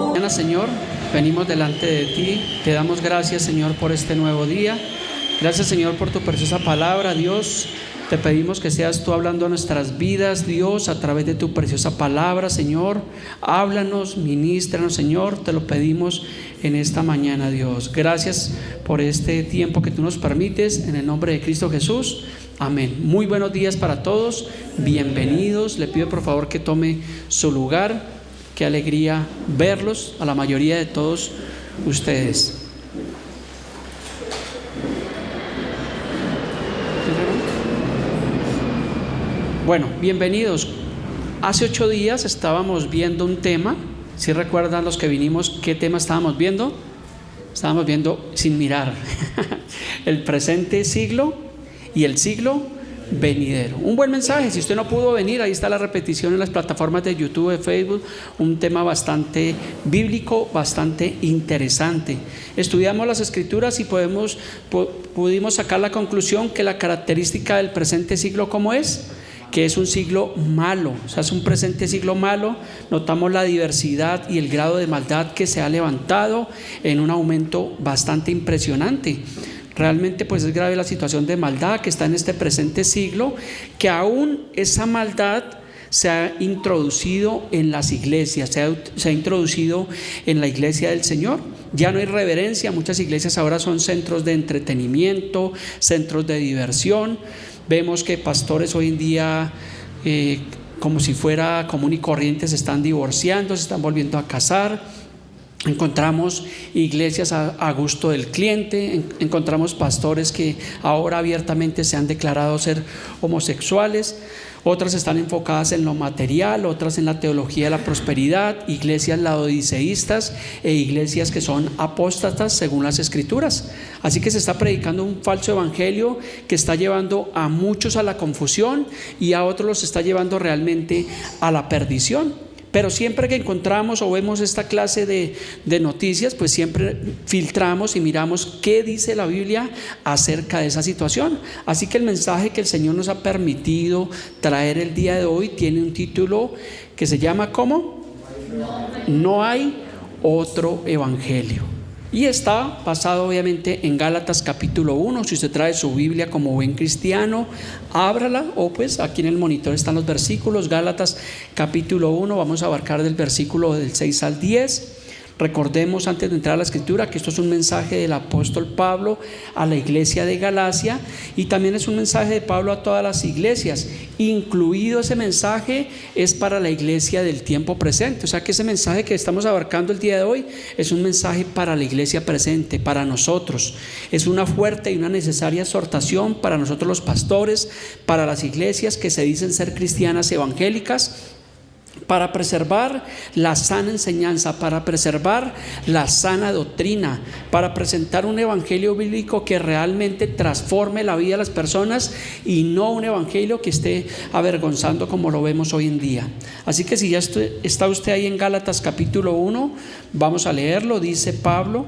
Mañana, Señor, venimos delante de ti, te damos gracias, Señor, por este nuevo día. Gracias, Señor, por tu preciosa palabra, Dios. Te pedimos que seas tú hablando a nuestras vidas, Dios, a través de tu preciosa palabra, Señor. Háblanos, ministranos, Señor, te lo pedimos en esta mañana, Dios. Gracias por este tiempo que tú nos permites, en el nombre de Cristo Jesús. Amén. Muy buenos días para todos, bienvenidos. Le pido por favor que tome su lugar. Qué alegría verlos, a la mayoría de todos ustedes. Bueno, bienvenidos. Hace 8 días estábamos viendo un tema. ¿Sí recuerdan los que vinimos qué tema estábamos viendo? Estábamos viendo sin mirar el presente siglo y el siglo venidero. Un buen mensaje. Si usted no pudo venir, ahí está la repetición en las plataformas de YouTube, de Facebook. Un tema bastante bíblico, bastante interesante. Estudiamos las escrituras y pudimos sacar la conclusión que la característica del presente siglo, ¿cómo es? Que es un siglo malo, o sea, es un presente siglo malo. Notamos la diversidad y el grado de maldad que se ha levantado en un aumento bastante impresionante. Realmente pues es grave la situación de maldad que está en este presente siglo, que aún esa maldad se ha introducido en las iglesias, se ha introducido en la iglesia del Señor. Ya no hay reverencia, muchas iglesias ahora son centros de entretenimiento, centros de diversión. Vemos que pastores hoy en día, como si fuera común y corriente, se están divorciando, se están volviendo a casar. Encontramos iglesias a gusto del cliente, encontramos pastores que ahora abiertamente se han declarado ser homosexuales. Otras están enfocadas en lo material, otras en la teología de la prosperidad, iglesias laodiceístas e iglesias que son apóstatas según las escrituras. Así que se está predicando un falso evangelio que está llevando a muchos a la confusión y a otros los está llevando realmente a la perdición. Pero siempre que encontramos o vemos esta clase de noticias, pues siempre filtramos y miramos qué dice la Biblia acerca de esa situación. Así que el mensaje que el Señor nos ha permitido traer el día de hoy tiene un título que se llama ¿cómo? No hay otro evangelio. Y está basado obviamente en Gálatas capítulo 1. Si usted trae su Biblia como buen cristiano, ábrala, o pues aquí en el monitor están los versículos. Gálatas capítulo 1, vamos a abarcar del versículo del 6 al 10. Recordemos antes de entrar a la escritura que esto es un mensaje del apóstol Pablo a la iglesia de Galacia, y también es un mensaje de Pablo a todas las iglesias. Incluido ese mensaje es para la iglesia del tiempo presente. O sea que ese mensaje que estamos abarcando el día de hoy es un mensaje para la iglesia presente, para nosotros. Es una fuerte y una necesaria exhortación para nosotros los pastores, para las iglesias que se dicen ser cristianas evangélicas, para preservar la sana enseñanza, para preservar la sana doctrina, para presentar un evangelio bíblico que realmente transforme la vida de las personas y no un evangelio que esté avergonzando como lo vemos hoy en día. Así que si ya está usted ahí en Gálatas capítulo 1, vamos a leerlo. Dice Pablo,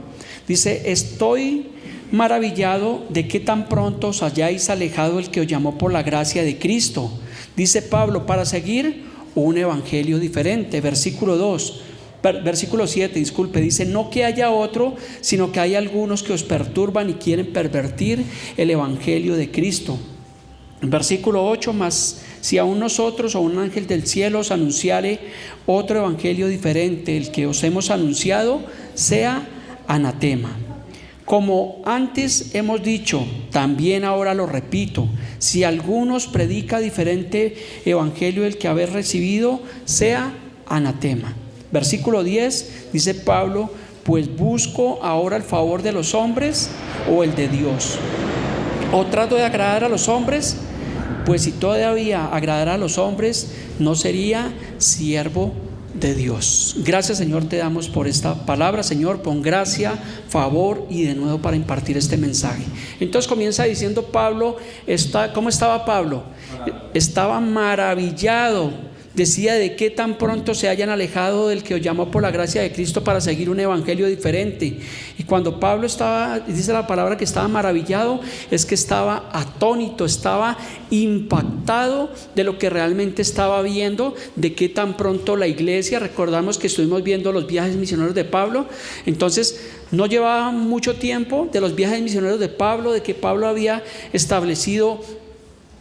dice: estoy maravillado de que tan pronto os hayáis alejado el que os llamó por la gracia de Cristo. Dice Pablo, para seguir un evangelio diferente. Versículo 7, dice: no que haya otro, sino que hay algunos que os perturban y quieren pervertir el evangelio de Cristo. Versículo 8, mas si aún nosotros o un ángel del cielo os anunciare otro evangelio diferente, el que os hemos anunciado sea anatema. Como antes hemos dicho, también ahora lo repito: si alguno os predica diferente evangelio del que habéis recibido, sea anatema. Versículo 10, dice Pablo: pues busco ahora el favor de los hombres o el de Dios. ¿O trato de agradar a los hombres? Pues si todavía agradara a los hombres, no sería siervo de Dios. Gracias, Señor, te damos por esta palabra. Señor, pon gracia, favor y de nuevo para impartir este mensaje. Entonces comienza diciendo Pablo, ¿cómo estaba Pablo? Estaba maravillado Decía de qué tan pronto se hayan alejado del que os llamó por la gracia de Cristo para seguir un evangelio diferente. Y cuando Pablo estaba, dice la palabra que estaba maravillado, es que estaba atónito, estaba impactado de lo que realmente estaba viendo, de qué tan pronto la iglesia, recordamos que estuvimos viendo los viajes misioneros de Pablo, entonces no llevaba mucho tiempo de los viajes misioneros de Pablo, de que Pablo había establecido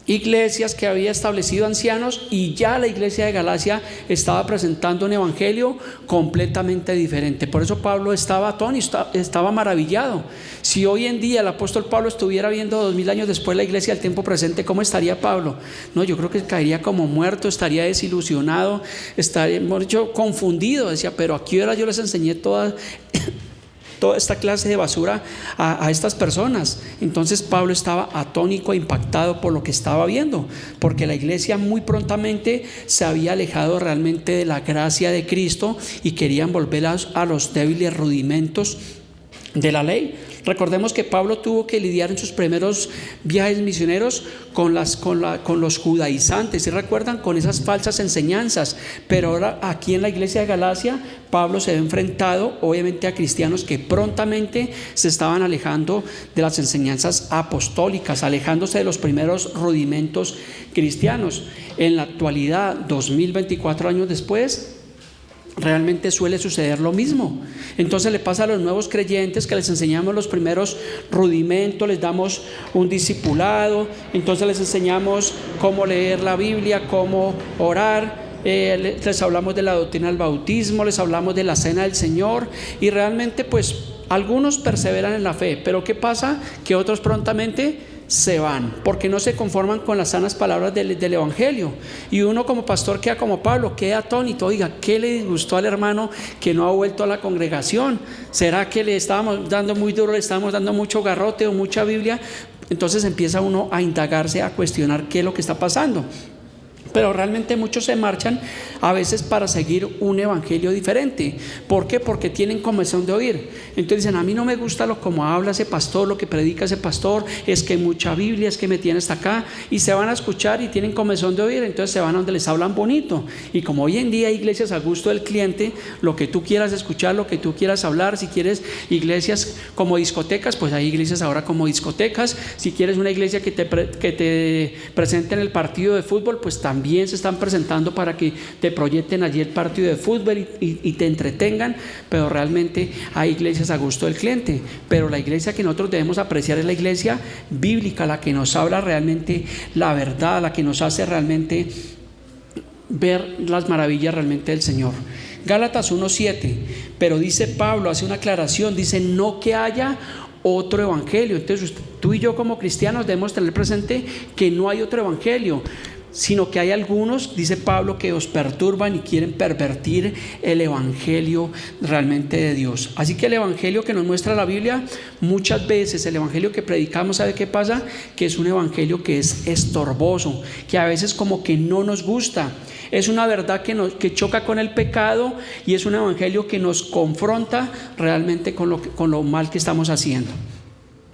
iglesias, que había establecido ancianos, y ya la iglesia de Galacia estaba presentando un evangelio completamente diferente. Por eso Pablo estaba atónito, estaba maravillado. Si hoy en día el apóstol Pablo estuviera viendo 2000 años después la iglesia del tiempo presente, ¿cómo estaría Pablo? No, yo creo que caería como muerto, estaría desilusionado, estaría confundido. Decía, pero ¿a qué hora yo les enseñé toda esta clase de basura a estas personas? Entonces Pablo estaba atónico, impactado por lo que estaba viendo, porque la iglesia muy prontamente se había alejado realmente de la gracia de Cristo y querían volver a los débiles rudimentos de la ley. Recordemos que Pablo tuvo que lidiar en sus primeros viajes misioneros con los judaizantes, ¿sí recuerdan? Con esas falsas enseñanzas. Pero ahora aquí en la iglesia de Galacia, Pablo se ha enfrentado obviamente a cristianos que prontamente se estaban alejando de las enseñanzas apostólicas, alejándose de los primeros rudimentos cristianos. En la actualidad, 2024 años después, realmente suele suceder lo mismo. Entonces le pasa a los nuevos creyentes que les enseñamos los primeros rudimentos, les damos un discipulado, entonces les enseñamos cómo leer la Biblia, cómo orar, les hablamos de la doctrina del bautismo, les hablamos de la cena del Señor, y realmente pues algunos perseveran en la fe, pero ¿qué pasa? Que otros prontamente se van, porque no se conforman con las sanas palabras del evangelio. Y uno como pastor queda como Pablo, queda atónito. Oiga, ¿qué le disgustó al hermano que no ha vuelto a la congregación? ¿Será que le estábamos dando muy duro, le estábamos dando mucho garrote o mucha Biblia? Entonces empieza uno a indagarse, a cuestionar qué es lo que está pasando. Pero realmente muchos se marchan a veces para seguir un evangelio diferente. ¿Por qué? Porque tienen comezón de oír. Entonces dicen, a mí no me gusta como habla ese pastor, lo que predica ese pastor, es que mucha Biblia, es que me tiene hasta acá, y se van a escuchar y tienen comezón de oír, entonces se van a donde les hablan bonito. Y como hoy en día hay iglesias al gusto del cliente, lo que tú quieras escuchar, lo que tú quieras hablar, si quieres iglesias como discotecas, pues hay iglesias ahora como discotecas. Si quieres una iglesia que te presente en el partido de fútbol, pues también se están presentando para que te proyecten allí el partido de fútbol y te entretengan. Pero realmente hay iglesias a gusto del cliente. Pero la iglesia que nosotros debemos apreciar es la iglesia bíblica, la que nos habla realmente la verdad, la que nos hace realmente ver las maravillas realmente del Señor. Gálatas 1:7, pero dice Pablo, hace una aclaración, dice no que haya otro evangelio. Entonces tú y yo como cristianos debemos tener presente que no hay otro evangelio, sino que hay algunos, dice Pablo, que os perturban y quieren pervertir el evangelio realmente de Dios. Así que el evangelio que nos muestra la Biblia, muchas veces el evangelio que predicamos, ¿sabe qué pasa? Que es un evangelio que es estorboso, que a veces como que no nos gusta. Es una verdad que choca con el pecado, y es un evangelio que nos confronta realmente con lo mal que estamos haciendo.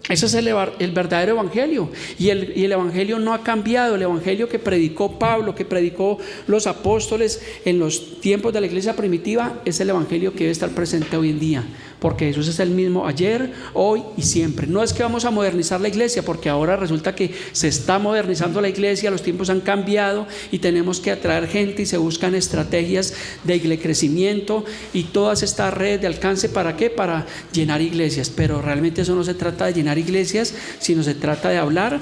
Ese es el verdadero evangelio, y el evangelio no ha cambiado. El evangelio que predicó Pablo, que predicó los apóstoles en los tiempos de la iglesia primitiva, es el evangelio que debe estar presente hoy en día, porque Jesús es el mismo ayer, hoy y siempre. No es que vamos a modernizar la iglesia, porque ahora resulta que se está modernizando la iglesia, los tiempos han cambiado y tenemos que atraer gente, y se buscan estrategias de crecimiento y todas estas redes de alcance. ¿Para qué? Para llenar iglesias. Pero realmente eso no se trata de llenar iglesias, sino se trata de hablar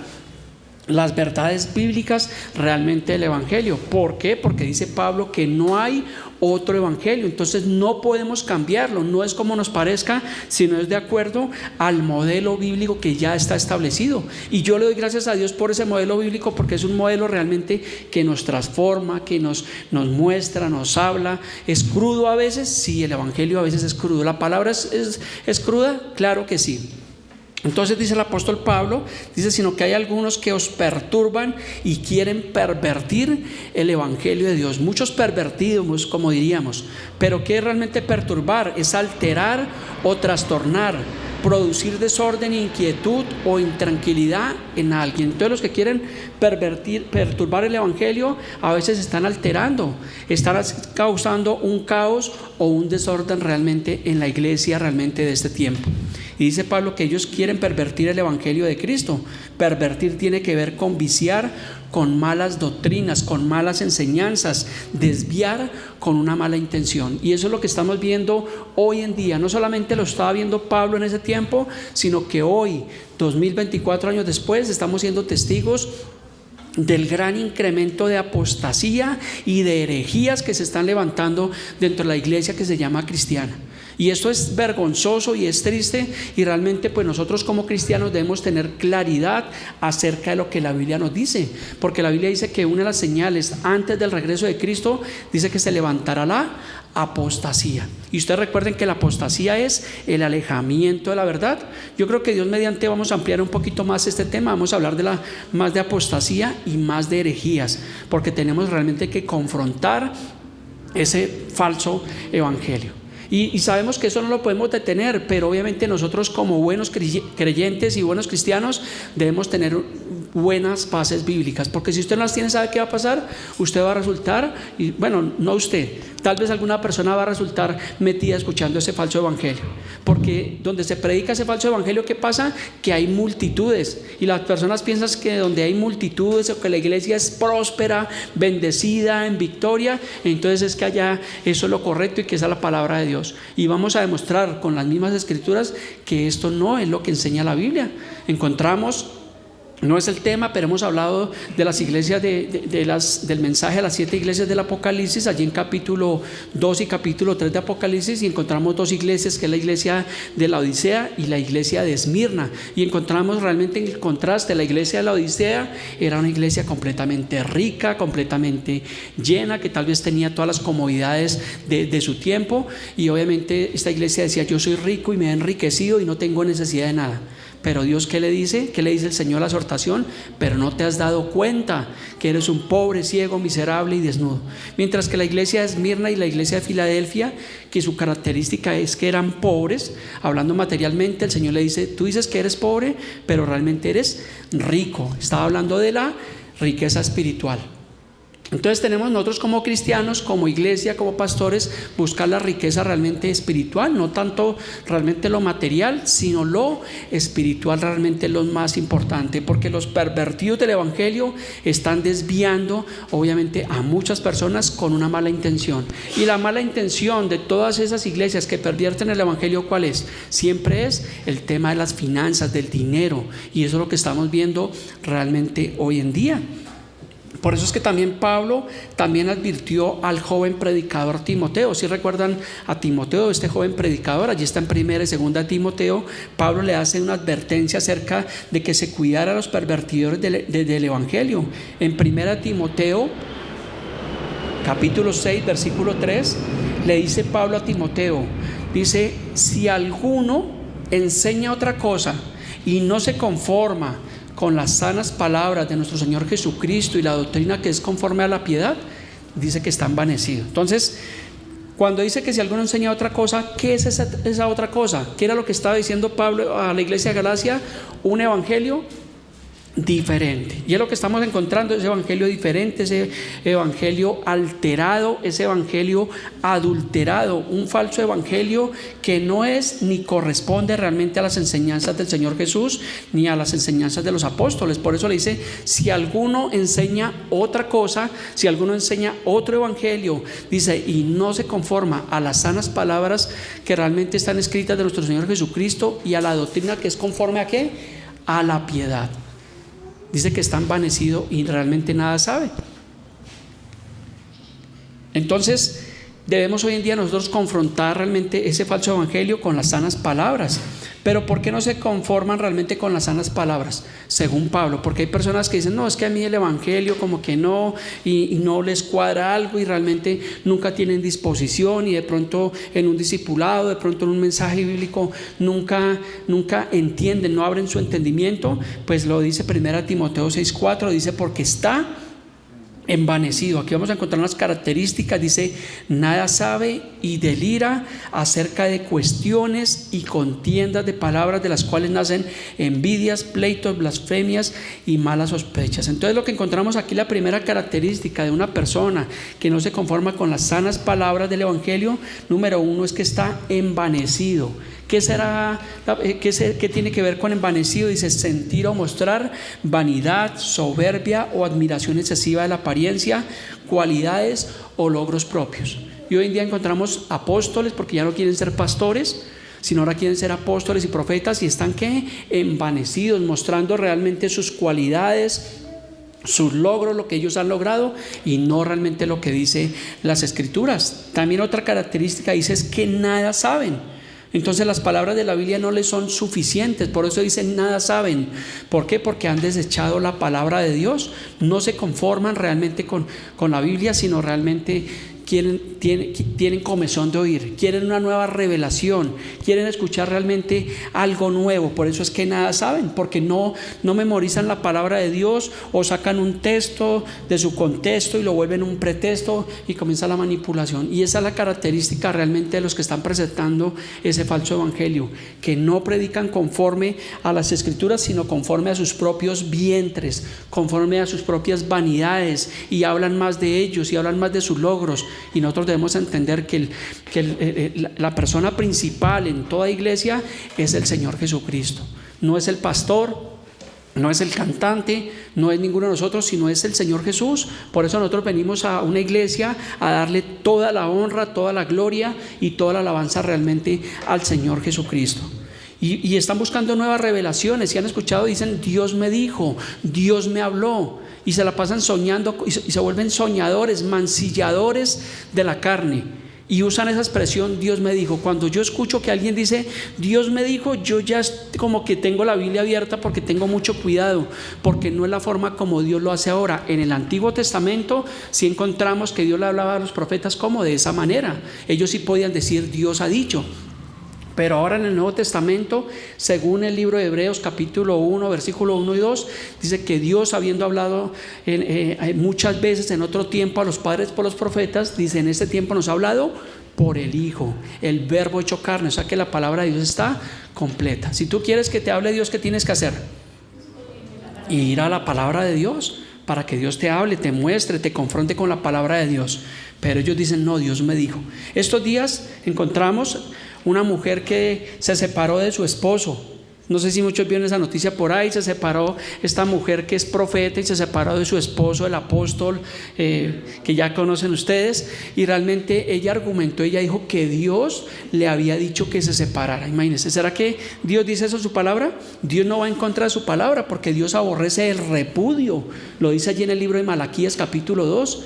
las verdades bíblicas realmente del evangelio. ¿Por qué? Porque dice Pablo que no hay otro evangelio, entonces no podemos cambiarlo, no es como nos parezca, sino es de acuerdo al modelo bíblico que ya está establecido. Y yo le doy gracias a Dios por ese modelo bíblico, porque es un modelo realmente que nos transforma, que nos muestra, nos habla. ¿Es crudo a veces? Sí, el evangelio a veces es crudo. ¿La palabra es cruda? Claro que sí. Entonces dice el apóstol Pablo, dice, sino que hay algunos que os perturban y quieren pervertir el evangelio de Dios. Muchos pervertidos, como diríamos. Pero ¿qué es realmente perturbar? Es alterar o trastornar. producir desorden, inquietud o intranquilidad en alguien. Entonces los que quieren perturbar el evangelio a veces están alterando, están causando un caos o un desorden realmente en la iglesia realmente de este tiempo. Y dice Pablo que ellos quieren pervertir el evangelio de Cristo. Pervertir tiene que ver con viciar, con malas doctrinas, con malas enseñanzas, desviar con una mala intención. Y eso es lo que estamos viendo hoy en día. No solamente lo estaba viendo Pablo en ese tiempo, sino que hoy, 2024 años después, estamos siendo testigos del gran incremento de apostasía y de herejías que se están levantando dentro de la iglesia que se llama cristiana. Y esto es vergonzoso y es triste, y realmente pues nosotros como cristianos debemos tener claridad acerca de lo que la Biblia nos dice, porque la Biblia dice que una de las señales antes del regreso de Cristo dice que se levantará la apostasía. Y ustedes recuerden que la apostasía es el alejamiento de la verdad. Yo creo que Dios mediante vamos a ampliar un poquito más este tema, vamos a hablar más de apostasía y más de herejías, porque tenemos realmente que confrontar ese falso evangelio. Y sabemos que eso no lo podemos detener, pero obviamente nosotros como buenos creyentes y buenos cristianos debemos tener buenas bases bíblicas, porque si usted no las tiene, ¿sabe qué va a pasar? Usted va a resultar, y bueno, no usted, tal vez alguna persona va a resultar metida escuchando ese falso evangelio, porque donde se predica ese falso evangelio, ¿qué pasa? Que hay multitudes, y las personas piensan que donde hay multitudes o que la iglesia es próspera, bendecida, en victoria, entonces es que allá eso es lo correcto y que esa es la palabra de Dios. Y vamos a demostrar con las mismas escrituras que esto no es lo que enseña la Biblia. Encontramos, no es el tema, pero hemos hablado de las iglesias del mensaje a las 7 iglesias del Apocalipsis, allí en capítulo 2 y capítulo 3 de Apocalipsis, y encontramos 2 iglesias, que es la iglesia de la Odisea y la iglesia de Esmirna, y encontramos realmente el contraste. La iglesia de la Odisea era una iglesia completamente rica, completamente llena, que tal vez tenía todas las comodidades de su tiempo, y obviamente esta iglesia decía: yo soy rico y me he enriquecido y no tengo necesidad de nada. Pero Dios, ¿qué le dice? ¿Qué le dice el Señor a la exhortación? Pero no te has dado cuenta que eres un pobre, ciego, miserable y desnudo. Mientras que la iglesia de Esmirna y la iglesia de Filadelfia, que su característica es que eran pobres, hablando materialmente, el Señor le dice: tú dices que eres pobre, pero realmente eres rico. Estaba hablando de la riqueza espiritual. Entonces tenemos nosotros como cristianos, como iglesia, como pastores, buscar la riqueza realmente espiritual, no tanto realmente lo material, sino lo espiritual realmente es lo más importante, porque los pervertidos del evangelio están desviando obviamente a muchas personas con una mala intención. Y la mala intención de todas esas iglesias que pervierten el evangelio, ¿cuál es? Siempre es el tema de las finanzas, del dinero, y eso es lo que estamos viendo realmente hoy en día. Por eso es que también Pablo también advirtió al joven predicador Timoteo. Si recuerdan a Timoteo, este joven predicador, allí está en 1 y 2 Timoteo, Pablo le hace una advertencia acerca de que se cuidara a los pervertidores del evangelio. En 1 Timoteo capítulo 6 versículo 3 le dice Pablo a Timoteo, dice: si alguno enseña otra cosa y no se conforma con las sanas palabras de nuestro Señor Jesucristo y la doctrina que es conforme a la piedad, dice que está envanecido. Entonces, cuando dice que si alguno enseña otra cosa, ¿qué es esa otra cosa? ¿Qué era lo que estaba diciendo Pablo a la iglesia de Galacia? Un evangelio diferente. Y es lo que estamos encontrando, ese evangelio diferente, ese evangelio alterado, ese evangelio adulterado, un falso evangelio que no es ni corresponde realmente a las enseñanzas del Señor Jesús ni a las enseñanzas de los apóstoles. Por eso le dice: si alguno enseña otra cosa, si alguno enseña otro evangelio, dice, y no se conforma a las sanas palabras que realmente están escritas de nuestro Señor Jesucristo y a la doctrina que es conforme a ¿qué? A la piedad. Dice que está envanecido y realmente nada sabe. Entonces debemos hoy en día nosotros confrontar realmente ese falso evangelio con las sanas palabras. Pero ¿por qué no se conforman realmente con las sanas palabras? Según Pablo, porque hay personas que dicen: no, es que a mí el evangelio como que no, y no les cuadra algo, y realmente nunca tienen disposición, y de pronto en un discipulado, de pronto en un mensaje bíblico nunca entienden, no abren su entendimiento. Pues lo dice 1 Timoteo 6:4, dice: porque está envanecido. Aquí vamos a encontrar unas características. Dice: nada sabe y delira acerca de cuestiones y contiendas de palabras, de las cuales nacen envidias, pleitos, blasfemias y malas sospechas. Entonces, lo que encontramos aquí, la primera característica de una persona que no se conforma con las sanas palabras del Evangelio, número uno, es que está envanecido. ¿Qué tiene que ver con envanecido? Dice: sentir o mostrar vanidad, soberbia o admiración excesiva de la apariencia, cualidades o logros propios. Y hoy en día encontramos apóstoles, porque ya no quieren ser pastores, sino ahora quieren ser apóstoles y profetas, y están envanecidos, mostrando realmente sus cualidades, sus logros, lo que ellos han logrado, y no realmente lo que dice las Escrituras. También otra característica dice es que nada saben. Entonces las palabras de la Biblia no les son suficientes, por eso dicen nada saben. ¿Por qué? Porque han desechado la palabra de Dios, no se conforman realmente con la Biblia, sino realmente tienen comezón de oír, quieren una nueva revelación, quieren escuchar realmente algo nuevo. Por eso es que nada saben, porque no memorizan la palabra de Dios, o sacan un texto de su contexto y lo vuelven un pretexto y comienza la manipulación. Y esa es la característica realmente de los que están presentando ese falso evangelio, que no predican conforme a las Escrituras, sino conforme a sus propios vientres, conforme a sus propias vanidades, y hablan más de ellos y hablan más de sus logros. Y nosotros debemos entender que la persona principal en toda iglesia es el Señor Jesucristo. No es el pastor, no es el cantante, no es ninguno de nosotros, sino es el Señor Jesús. Por eso nosotros venimos a una iglesia a darle toda la honra, toda la gloria y toda la alabanza realmente al Señor Jesucristo. Y están buscando nuevas revelaciones. Si han escuchado, dicen: Dios me dijo, Dios me habló. Y se la pasan soñando y se vuelven soñadores, mancilladores de la carne, y usan esa expresión: Dios me dijo. Cuando yo escucho que alguien dice Dios me dijo, yo ya como que tengo la Biblia abierta, porque tengo mucho cuidado, porque no es la forma como Dios lo hace ahora. En el Antiguo Testamento sí encontramos que Dios le hablaba a los profetas como de esa manera. Ellos sí podían decir Dios ha dicho. Pero ahora en el Nuevo Testamento, según el libro de Hebreos capítulo 1, versículo 1 y 2, dice que Dios, habiendo hablado muchas veces en otro tiempo a los padres por los profetas, dice: en este tiempo nos ha hablado por el Hijo, el verbo hecho carne. O sea que la palabra de Dios está completa. Si tú quieres que te hable Dios, ¿qué tienes que hacer? Ir a la palabra de Dios, para que Dios te hable, te muestre, te confronte con la palabra de Dios. Pero ellos dicen: no, Dios me dijo. Estos días encontramos una mujer que se separó de su esposo. No sé si muchos vieron esa noticia por ahí. Se separó esta mujer que es profeta y se separó de su esposo, el apóstol, que ya conocen ustedes. Y realmente ella argumentó, ella dijo que Dios le había dicho que se separara. Imagínense, ¿será que Dios dice eso en su palabra? Dios no va en contra de su palabra, porque Dios aborrece el repudio. Lo dice allí en el libro de Malaquías capítulo 2.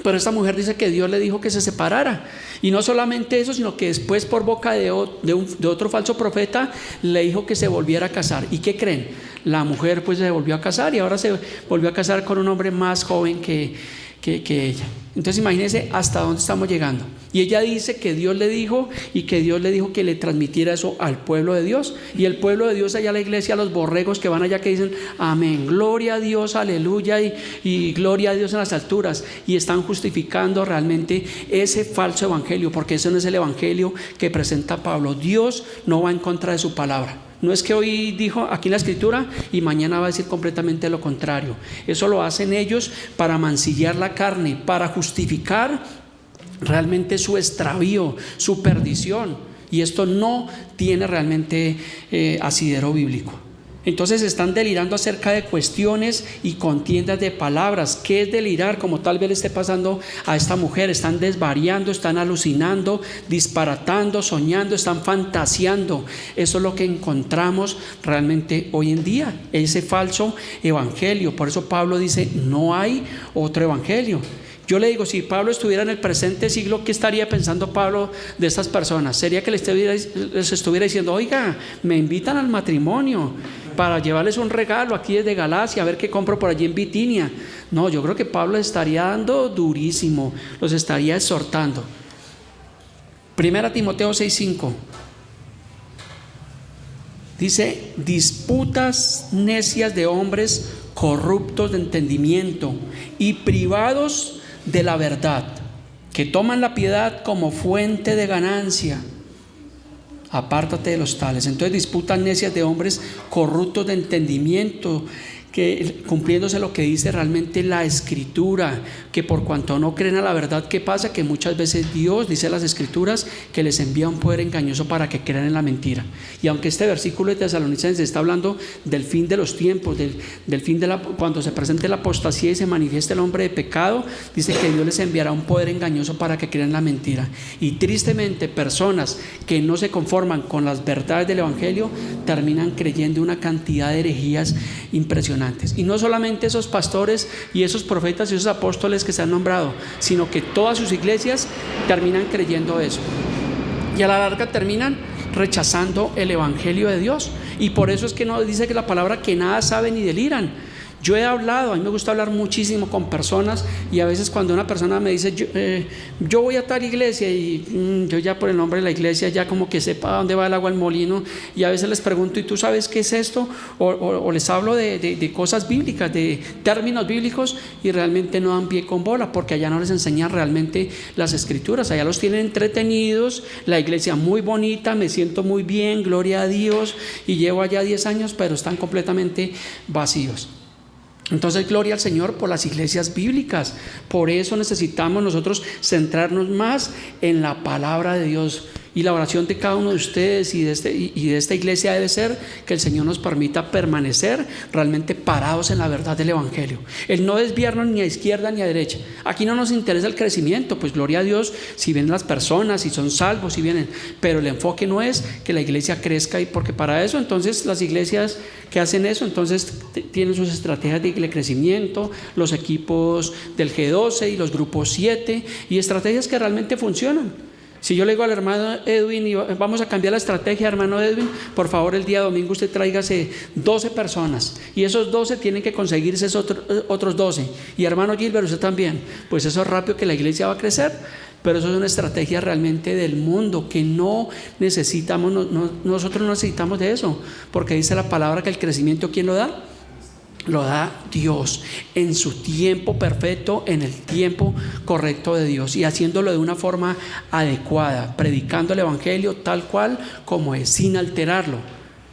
Pero esta mujer dice que Dios le dijo que se separara. Y no solamente eso, sino que después, por boca de otro falso profeta, le dijo que se volviera a casar. ¿Y qué creen? La mujer pues se volvió a casar, y ahora se volvió a casar con un hombre más joven que ella. Entonces imagínense hasta dónde estamos llegando. Y ella dice que Dios le dijo, y que Dios le dijo que le transmitiera eso al pueblo de Dios. Y el pueblo de Dios allá, la iglesia, los borregos que van allá, que dicen amén, gloria a Dios, aleluya, y gloria a Dios en las alturas. Y están justificando realmente ese falso evangelio, porque ese no es el evangelio que presenta Pablo. Dios no va en contra de su palabra. No es que hoy dijo aquí en la Escritura y mañana va a decir completamente lo contrario. Eso lo hacen ellos para mancillar la carne, para justificar realmente su extravío, su perdición. Y esto no tiene realmente asidero bíblico. Entonces están delirando acerca de cuestiones y contiendas de palabras. ¿Qué es delirar? Como tal vez le esté pasando a esta mujer. Están desvariando, están alucinando, disparatando, soñando, están fantaseando. Eso es lo que encontramos realmente hoy en día, ese falso evangelio. Por eso Pablo dice: no hay otro evangelio. Yo le digo, si Pablo estuviera en el presente siglo, ¿qué estaría pensando Pablo de estas personas? Sería que les estuviera diciendo: oiga, me invitan al matrimonio para llevarles un regalo aquí desde Galacia, a ver qué compro por allí en Bitinia. No, yo creo que Pablo estaría dando durísimo, los estaría exhortando. 1 Timoteo 6:5 dice: disputas necias de hombres corruptos de entendimiento y privados de la verdad, que toman la piedad como fuente de ganancia. Apártate de los tales. Entonces disputan necias de hombres corruptos de entendimiento, que cumpliéndose lo que dice realmente la Escritura, que por cuanto no creen a la verdad, ¿qué pasa? Que muchas veces Dios, dice las Escrituras, que les envía un poder engañoso para que crean en la mentira. Y aunque este versículo de Tesalonicenses está hablando del fin de los tiempos, del fin de cuando se presente la apostasía y se manifieste el hombre de pecado, dice que Dios les enviará un poder engañoso para que crean en la mentira. Y tristemente personas que no se conforman con las verdades del Evangelio terminan creyendo una cantidad de herejías impresionantes. Y no solamente esos pastores y esos profetas y esos apóstoles que se han nombrado, sino que todas sus iglesias terminan creyendo eso. Y a la larga terminan rechazando el Evangelio de Dios. Y por eso es que no dice que la palabra que nada saben ni deliran. Yo he hablado, a mí me gusta hablar muchísimo con personas, y a veces cuando una persona me dice yo voy a tal iglesia, y yo ya por el nombre de la iglesia ya como que sepa dónde va el agua al molino, y a veces les pregunto, ¿y tú sabes qué es esto? O les hablo de cosas bíblicas, de términos bíblicos, y realmente no dan pie con bola, porque allá no les enseñan realmente las Escrituras. Allá los tienen entretenidos, la iglesia muy bonita, me siento muy bien, gloria a Dios, y llevo allá 10 años, pero están completamente vacíos. Entonces, gloria al Señor por las iglesias bíblicas. Por eso necesitamos nosotros centrarnos más en la palabra de Dios. Y la oración de cada uno de ustedes y de esta iglesia debe ser que el Señor nos permita permanecer realmente parados en la verdad del Evangelio. El no desviarnos ni a izquierda ni a derecha. Aquí no nos interesa el crecimiento, pues gloria a Dios si vienen las personas, si son salvos, si vienen. Pero el enfoque no es que la iglesia crezca, y porque para eso entonces las iglesias que hacen eso entonces tienen sus estrategias de crecimiento, los equipos del G12 y los grupos 7, y estrategias que realmente funcionan. Si yo le digo al hermano Edwin, y vamos a cambiar la estrategia, hermano Edwin, por favor el día domingo usted tráigase 12 personas, y esos 12 tienen que conseguirse otros 12, y hermano Gilbert usted también, pues eso es rápido que la iglesia va a crecer. Pero eso es una estrategia realmente del mundo que no necesitamos, nosotros no necesitamos de eso, porque dice la palabra que el crecimiento, ¿quién lo da? Lo da Dios en su tiempo perfecto, en el tiempo correcto de Dios, y haciéndolo de una forma adecuada, predicando el Evangelio tal cual como es, sin alterarlo,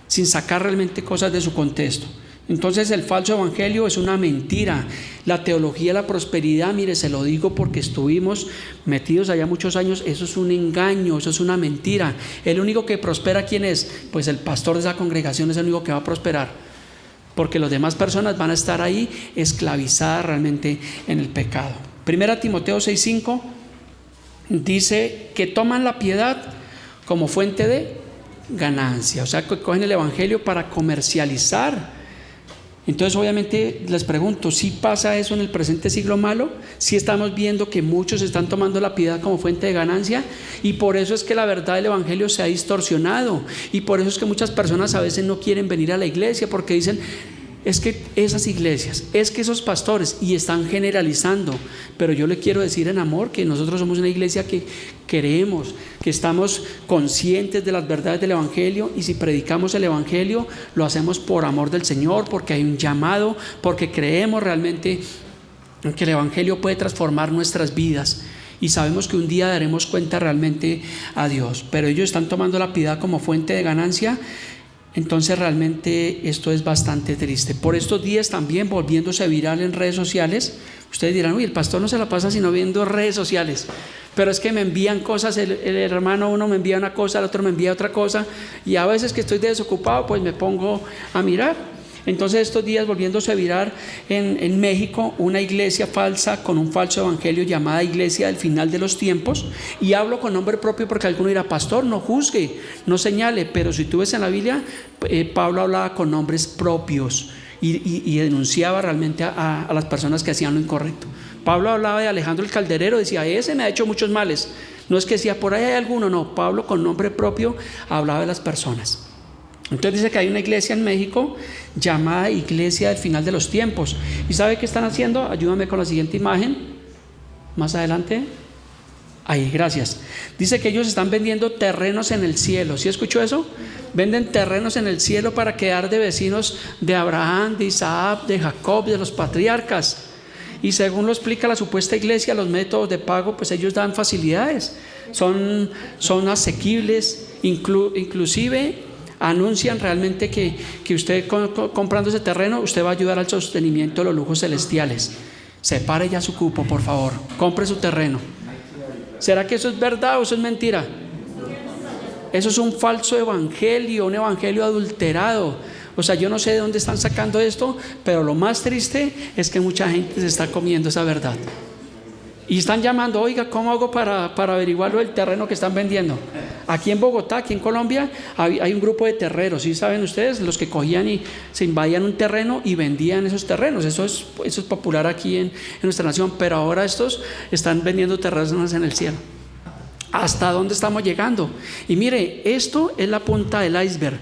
sin sacar realmente cosas de su contexto. Entonces el falso evangelio es una mentira. La teología de la prosperidad, mire, se lo digo porque estuvimos metidos allá muchos años, eso es un engaño, eso es una mentira. El único que prospera, ¿quién es? Pues el pastor de esa congregación es el único que va a prosperar, porque las demás personas van a estar ahí esclavizadas realmente en el pecado. 1 Timoteo 6:5 dice que toman la piedad como fuente de ganancia, o sea, que cogen el evangelio para comercializar. Entonces obviamente les pregunto, ¿sí pasa eso en el presente siglo malo? ¿Sí estamos viendo que muchos están tomando la piedad como fuente de ganancia? Y por eso es que la verdad del evangelio se ha distorsionado, y por eso es que muchas personas a veces no quieren venir a la iglesia, porque dicen, es que esas iglesias, es que esos pastores, y están generalizando. Pero yo le quiero decir en amor que nosotros somos una iglesia que queremos, que estamos conscientes de las verdades del evangelio, y si predicamos el evangelio lo hacemos por amor del Señor, porque hay un llamado, porque creemos realmente que el evangelio puede transformar nuestras vidas, y sabemos que un día daremos cuenta realmente a Dios. Pero ellos están tomando la piedad como fuente de ganancia. Entonces realmente esto es bastante triste. Por estos días también volviéndose viral en redes sociales, ustedes dirán, uy, el pastor no se la pasa sino viendo redes sociales, pero es que me envían cosas, el hermano uno me envía una cosa, el otro me envía otra cosa, y a veces que estoy desocupado pues me pongo a mirar. Entonces estos días volviéndose viral en México, una iglesia falsa con un falso evangelio llamada Iglesia del Final de los Tiempos, y hablo con nombre propio porque alguno dirá, pastor, no juzgue, no señale, pero si tú ves en la Biblia, Pablo hablaba con nombres propios y denunciaba realmente a las personas que hacían lo incorrecto. Pablo hablaba de Alejandro el Calderero, decía, ese me ha hecho muchos males, no es que decía, por ahí hay alguno, no, Pablo con nombre propio hablaba de las personas. Entonces dice que hay una iglesia en México llamada Iglesia del Final de los Tiempos. ¿Y sabe qué están haciendo? Ayúdame con la siguiente imagen, más adelante. Ahí, gracias. Dice que ellos están vendiendo terrenos en el cielo. ¿Sí escuchó eso? Venden terrenos en el cielo para quedar de vecinos de Abraham, de Isaac, de Jacob, de los patriarcas. Y según lo explica la supuesta iglesia, los métodos de pago, pues ellos dan facilidades. Son asequibles, inclusive anuncian realmente que usted comprando ese terreno, usted va a ayudar al sostenimiento de los lujos celestiales. Separe ya su cupo, por favor. Compre su terreno. ¿Será que eso es verdad o eso es mentira? Eso es un falso evangelio, un evangelio adulterado. O sea, yo no sé de dónde están sacando esto, pero lo más triste es que mucha gente se está comiendo esa verdad. Y están llamando, oiga, ¿cómo hago para averiguar el terreno que están vendiendo? Aquí en Bogotá, aquí en Colombia, hay un grupo de terreros, ¿sí saben ustedes? Los que cogían y se invadían un terreno y vendían esos terrenos. Eso es popular aquí en nuestra nación, pero ahora estos están vendiendo terrenos en el cielo. ¿Hasta dónde estamos llegando? Y mire, esto es la punta del iceberg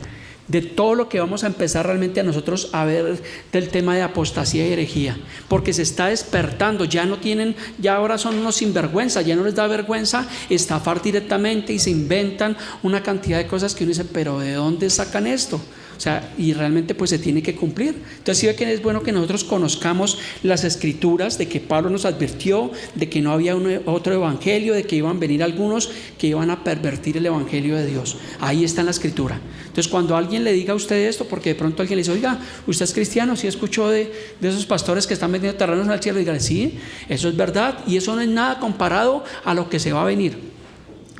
de todo lo que vamos a empezar realmente a nosotros a ver del tema de apostasía y herejía, porque se está despertando. Ya ahora son unos sinvergüenza, ya no les da vergüenza estafar directamente y se inventan una cantidad de cosas que uno dice, pero ¿de dónde sacan esto? O sea, y realmente pues se tiene que cumplir. Entonces sí ve que es bueno que nosotros conozcamos las escrituras, de que Pablo nos advirtió de que no había otro evangelio, de que iban a venir algunos que iban a pervertir el evangelio de Dios. Ahí está en la escritura. Entonces cuando alguien le diga a usted esto, porque de pronto alguien le dice, oiga, ¿usted es cristiano? ¿Sí escuchó de esos pastores que están vendiendo terrenos en el cielo? Dígale, sí, eso es verdad, y eso no es nada comparado a lo que se va a venir.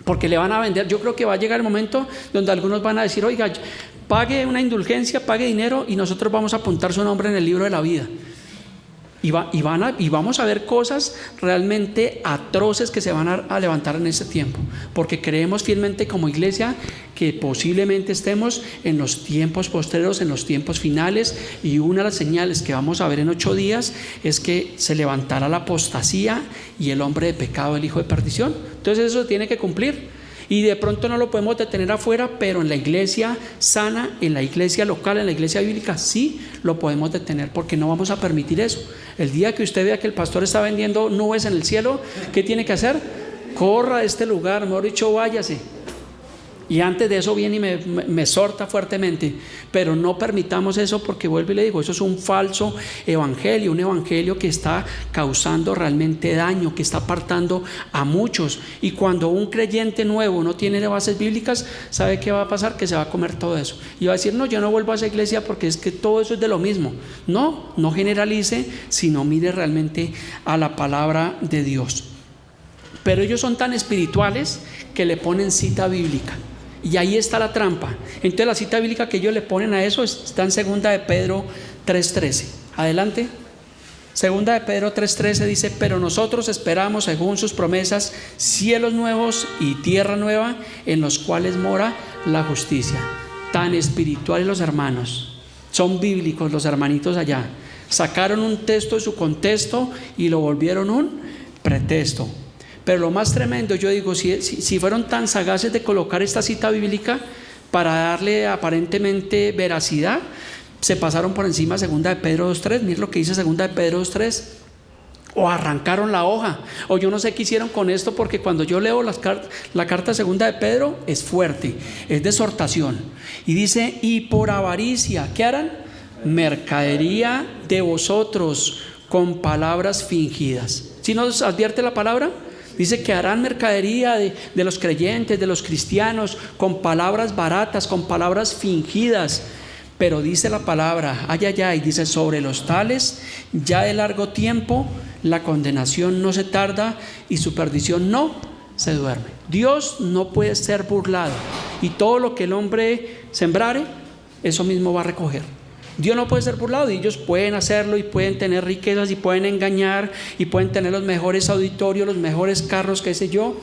Porque le van a vender. Yo creo que va a llegar el momento donde algunos van a decir, oiga, pague una indulgencia, pague dinero y nosotros vamos a apuntar su nombre en el libro de la vida. Y vamos a ver cosas realmente atroces que se van a levantar en ese tiempo, porque creemos fielmente como iglesia que posiblemente estemos en los tiempos posteriores, en los tiempos finales, y una de las señales que vamos a ver en 8 días es que se levantará la apostasía y el hombre de pecado, el hijo de perdición. Entonces eso tiene que cumplir. Y de pronto no lo podemos detener afuera, pero en la iglesia sana, en la iglesia local, en la iglesia bíblica, sí lo podemos detener, porque no vamos a permitir eso. El día que usted vea que el pastor está vendiendo nubes en el cielo, ¿qué tiene que hacer? Corra de este lugar, mejor dicho, váyase. Y antes de eso viene y me exhorta fuertemente, pero no permitamos eso, porque vuelvo y le digo, eso es un falso evangelio, un evangelio que está causando realmente daño, que está apartando a muchos. Y cuando un creyente nuevo no tiene bases bíblicas, ¿sabe qué va a pasar? Que se va a comer todo eso y va a decir, no, yo no vuelvo a esa iglesia porque es que todo eso es de lo mismo. No generalice, sino mire realmente a la palabra de Dios. Pero ellos son tan espirituales que le ponen cita bíblica. Y ahí está la trampa. Entonces la cita bíblica que ellos le ponen a eso está en 2 de Pedro 3:13. Adelante. 2 de Pedro 3:13 dice, pero nosotros esperamos según sus promesas cielos nuevos y tierra nueva en los cuales mora la justicia. Tan espirituales los hermanos, son bíblicos los hermanitos allá. Sacaron un texto de su contexto y lo volvieron un pretexto. Pero lo más tremendo, yo digo, si fueron tan sagaces de colocar esta cita bíblica para darle aparentemente veracidad, se pasaron por encima 2 de Pedro 2:3. Miren lo que dice 2 de Pedro 2:3. O arrancaron la hoja, o yo no sé qué hicieron con esto, porque cuando yo leo la carta 2 de Pedro es fuerte, es de exhortación. Y dice, y por avaricia, ¿qué harán? Mercadería de vosotros con palabras fingidas. ¿Sí nos advierte la palabra? Dice que harán mercadería de los creyentes, de los cristianos, con palabras baratas, con palabras fingidas. Pero dice la palabra, y dice, sobre los tales, ya de largo tiempo, la condenación no se tarda y su perdición no se duerme. Dios no puede ser burlado, y todo lo que el hombre sembrare, eso mismo va a recoger. Dios no puede ser burlado, y ellos pueden hacerlo y pueden tener riquezas y pueden engañar y pueden tener los mejores auditorios, los mejores carros, qué sé yo,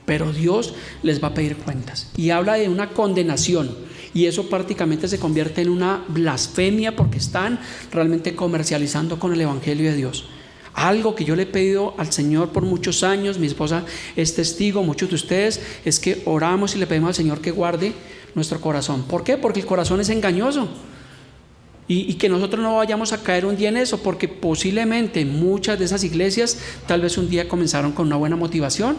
pero Dios les va a pedir cuentas. Y habla de una condenación, y eso prácticamente se convierte en una blasfemia, porque están realmente comercializando con el evangelio de Dios. Algo que yo le he pedido al Señor por muchos años, mi esposa es testigo, muchos de ustedes, es que oramos y le pedimos al Señor que guarde nuestro corazón. ¿Por qué? Porque el corazón es engañoso. Y que nosotros no vayamos a caer un día en eso, porque posiblemente muchas de esas iglesias tal vez un día comenzaron con una buena motivación,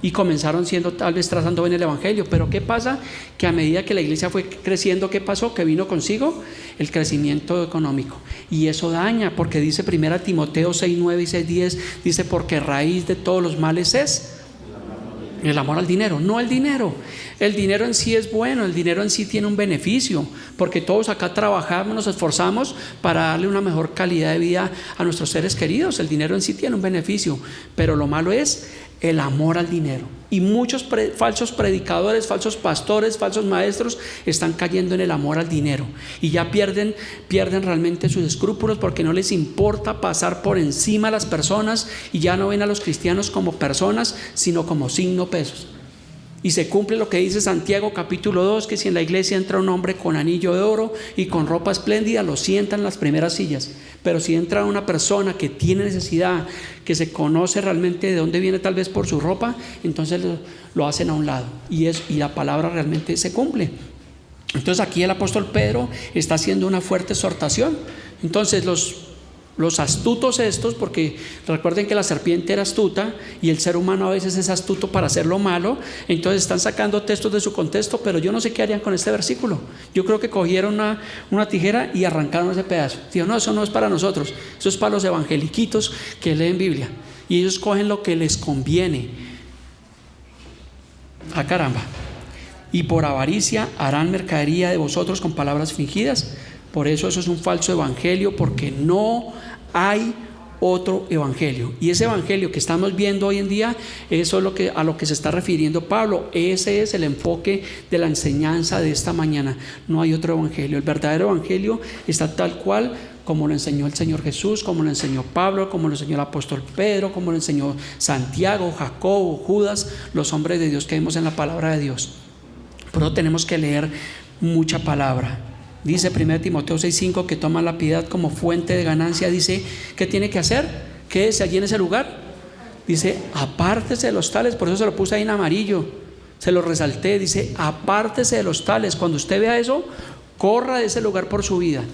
y comenzaron siendo tal vez trazando bien el evangelio. Pero ¿qué pasa? Que a medida que la iglesia fue creciendo, ¿qué pasó? Que vino consigo el crecimiento económico, y eso daña, porque dice 1 Timoteo 6:9 y 6:10, dice: porque raíz de todos los males es el amor al dinero. No el dinero. El dinero en sí es bueno, el dinero en sí tiene un beneficio, porque todos acá trabajamos, nos esforzamos para darle una mejor calidad de vida a nuestros seres queridos. El dinero en sí tiene un beneficio, pero lo malo es el amor al dinero. Y muchos falsos predicadores, falsos pastores, falsos maestros están cayendo en el amor al dinero, y ya pierden realmente sus escrúpulos, porque no les importa pasar por encima a las personas, y ya no ven a los cristianos como personas, sino como signo pesos. Y se cumple lo que dice Santiago capítulo 2, que si en la iglesia entra un hombre con anillo de oro y con ropa espléndida, lo sientan en las primeras sillas. Pero si entra una persona que tiene necesidad, que se conoce realmente de dónde viene tal vez por su ropa, entonces lo hacen a un lado, y la palabra realmente se cumple. Entonces aquí el apóstol Pedro está haciendo una fuerte exhortación. Entonces los astutos estos, porque recuerden que la serpiente era astuta y el ser humano a veces es astuto para hacer lo malo, entonces están sacando textos de su contexto, pero yo no sé qué harían con este versículo. Yo creo que cogieron una tijera y arrancaron ese pedazo. Digo, no, eso no es para nosotros, eso es para los evangeliquitos que leen Biblia, y ellos cogen lo que les conviene. Ah, caramba. Y por avaricia harán mercadería de vosotros con palabras fingidas. Por eso es un falso evangelio, porque no hay otro evangelio. Y ese evangelio que estamos viendo hoy en día, eso es a lo que se está refiriendo Pablo. Ese es el enfoque de la enseñanza de esta mañana. No hay otro evangelio. El verdadero evangelio está tal cual como lo enseñó el Señor Jesús, como lo enseñó Pablo, como lo enseñó el apóstol Pedro, como lo enseñó Santiago, Jacobo, Judas, los hombres de Dios que vemos en la palabra de Dios. Por eso tenemos que leer mucha palabra. Dice 1 Timoteo 6:5 que toma la piedad como fuente de ganancia. Dice, ¿qué tiene que hacer? Quédese allí en ese lugar. Dice, apártese de los tales. Por eso se lo puse ahí en amarillo, se lo resalté. Dice, apártese de los tales. Cuando usted vea eso, corra de ese lugar por su vida.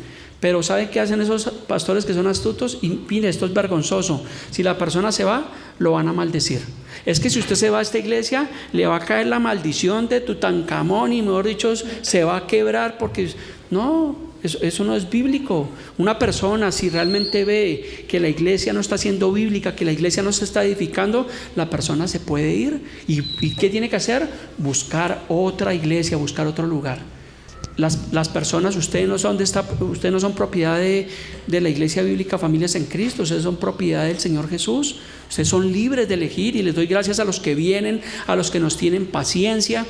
Pero ¿saben qué hacen esos pastores que son astutos? Y mire, esto es vergonzoso. Si la persona se va, lo van a maldecir. Es que si usted se va a esta iglesia, le va a caer la maldición de Tutankamón, y mejor dicho, se va a quebrar, porque no, eso no es bíblico. Una persona, si realmente ve que la iglesia no está siendo bíblica, que la iglesia no se está edificando, la persona se puede ir. ¿Y qué tiene que hacer? Buscar otra iglesia, buscar otro lugar. Las personas, ustedes no son propiedad de la iglesia bíblica Familias en Cristo, ustedes son propiedad del Señor Jesús. Ustedes son libres de elegir, y les doy gracias a los que vienen, a los que nos tienen paciencia,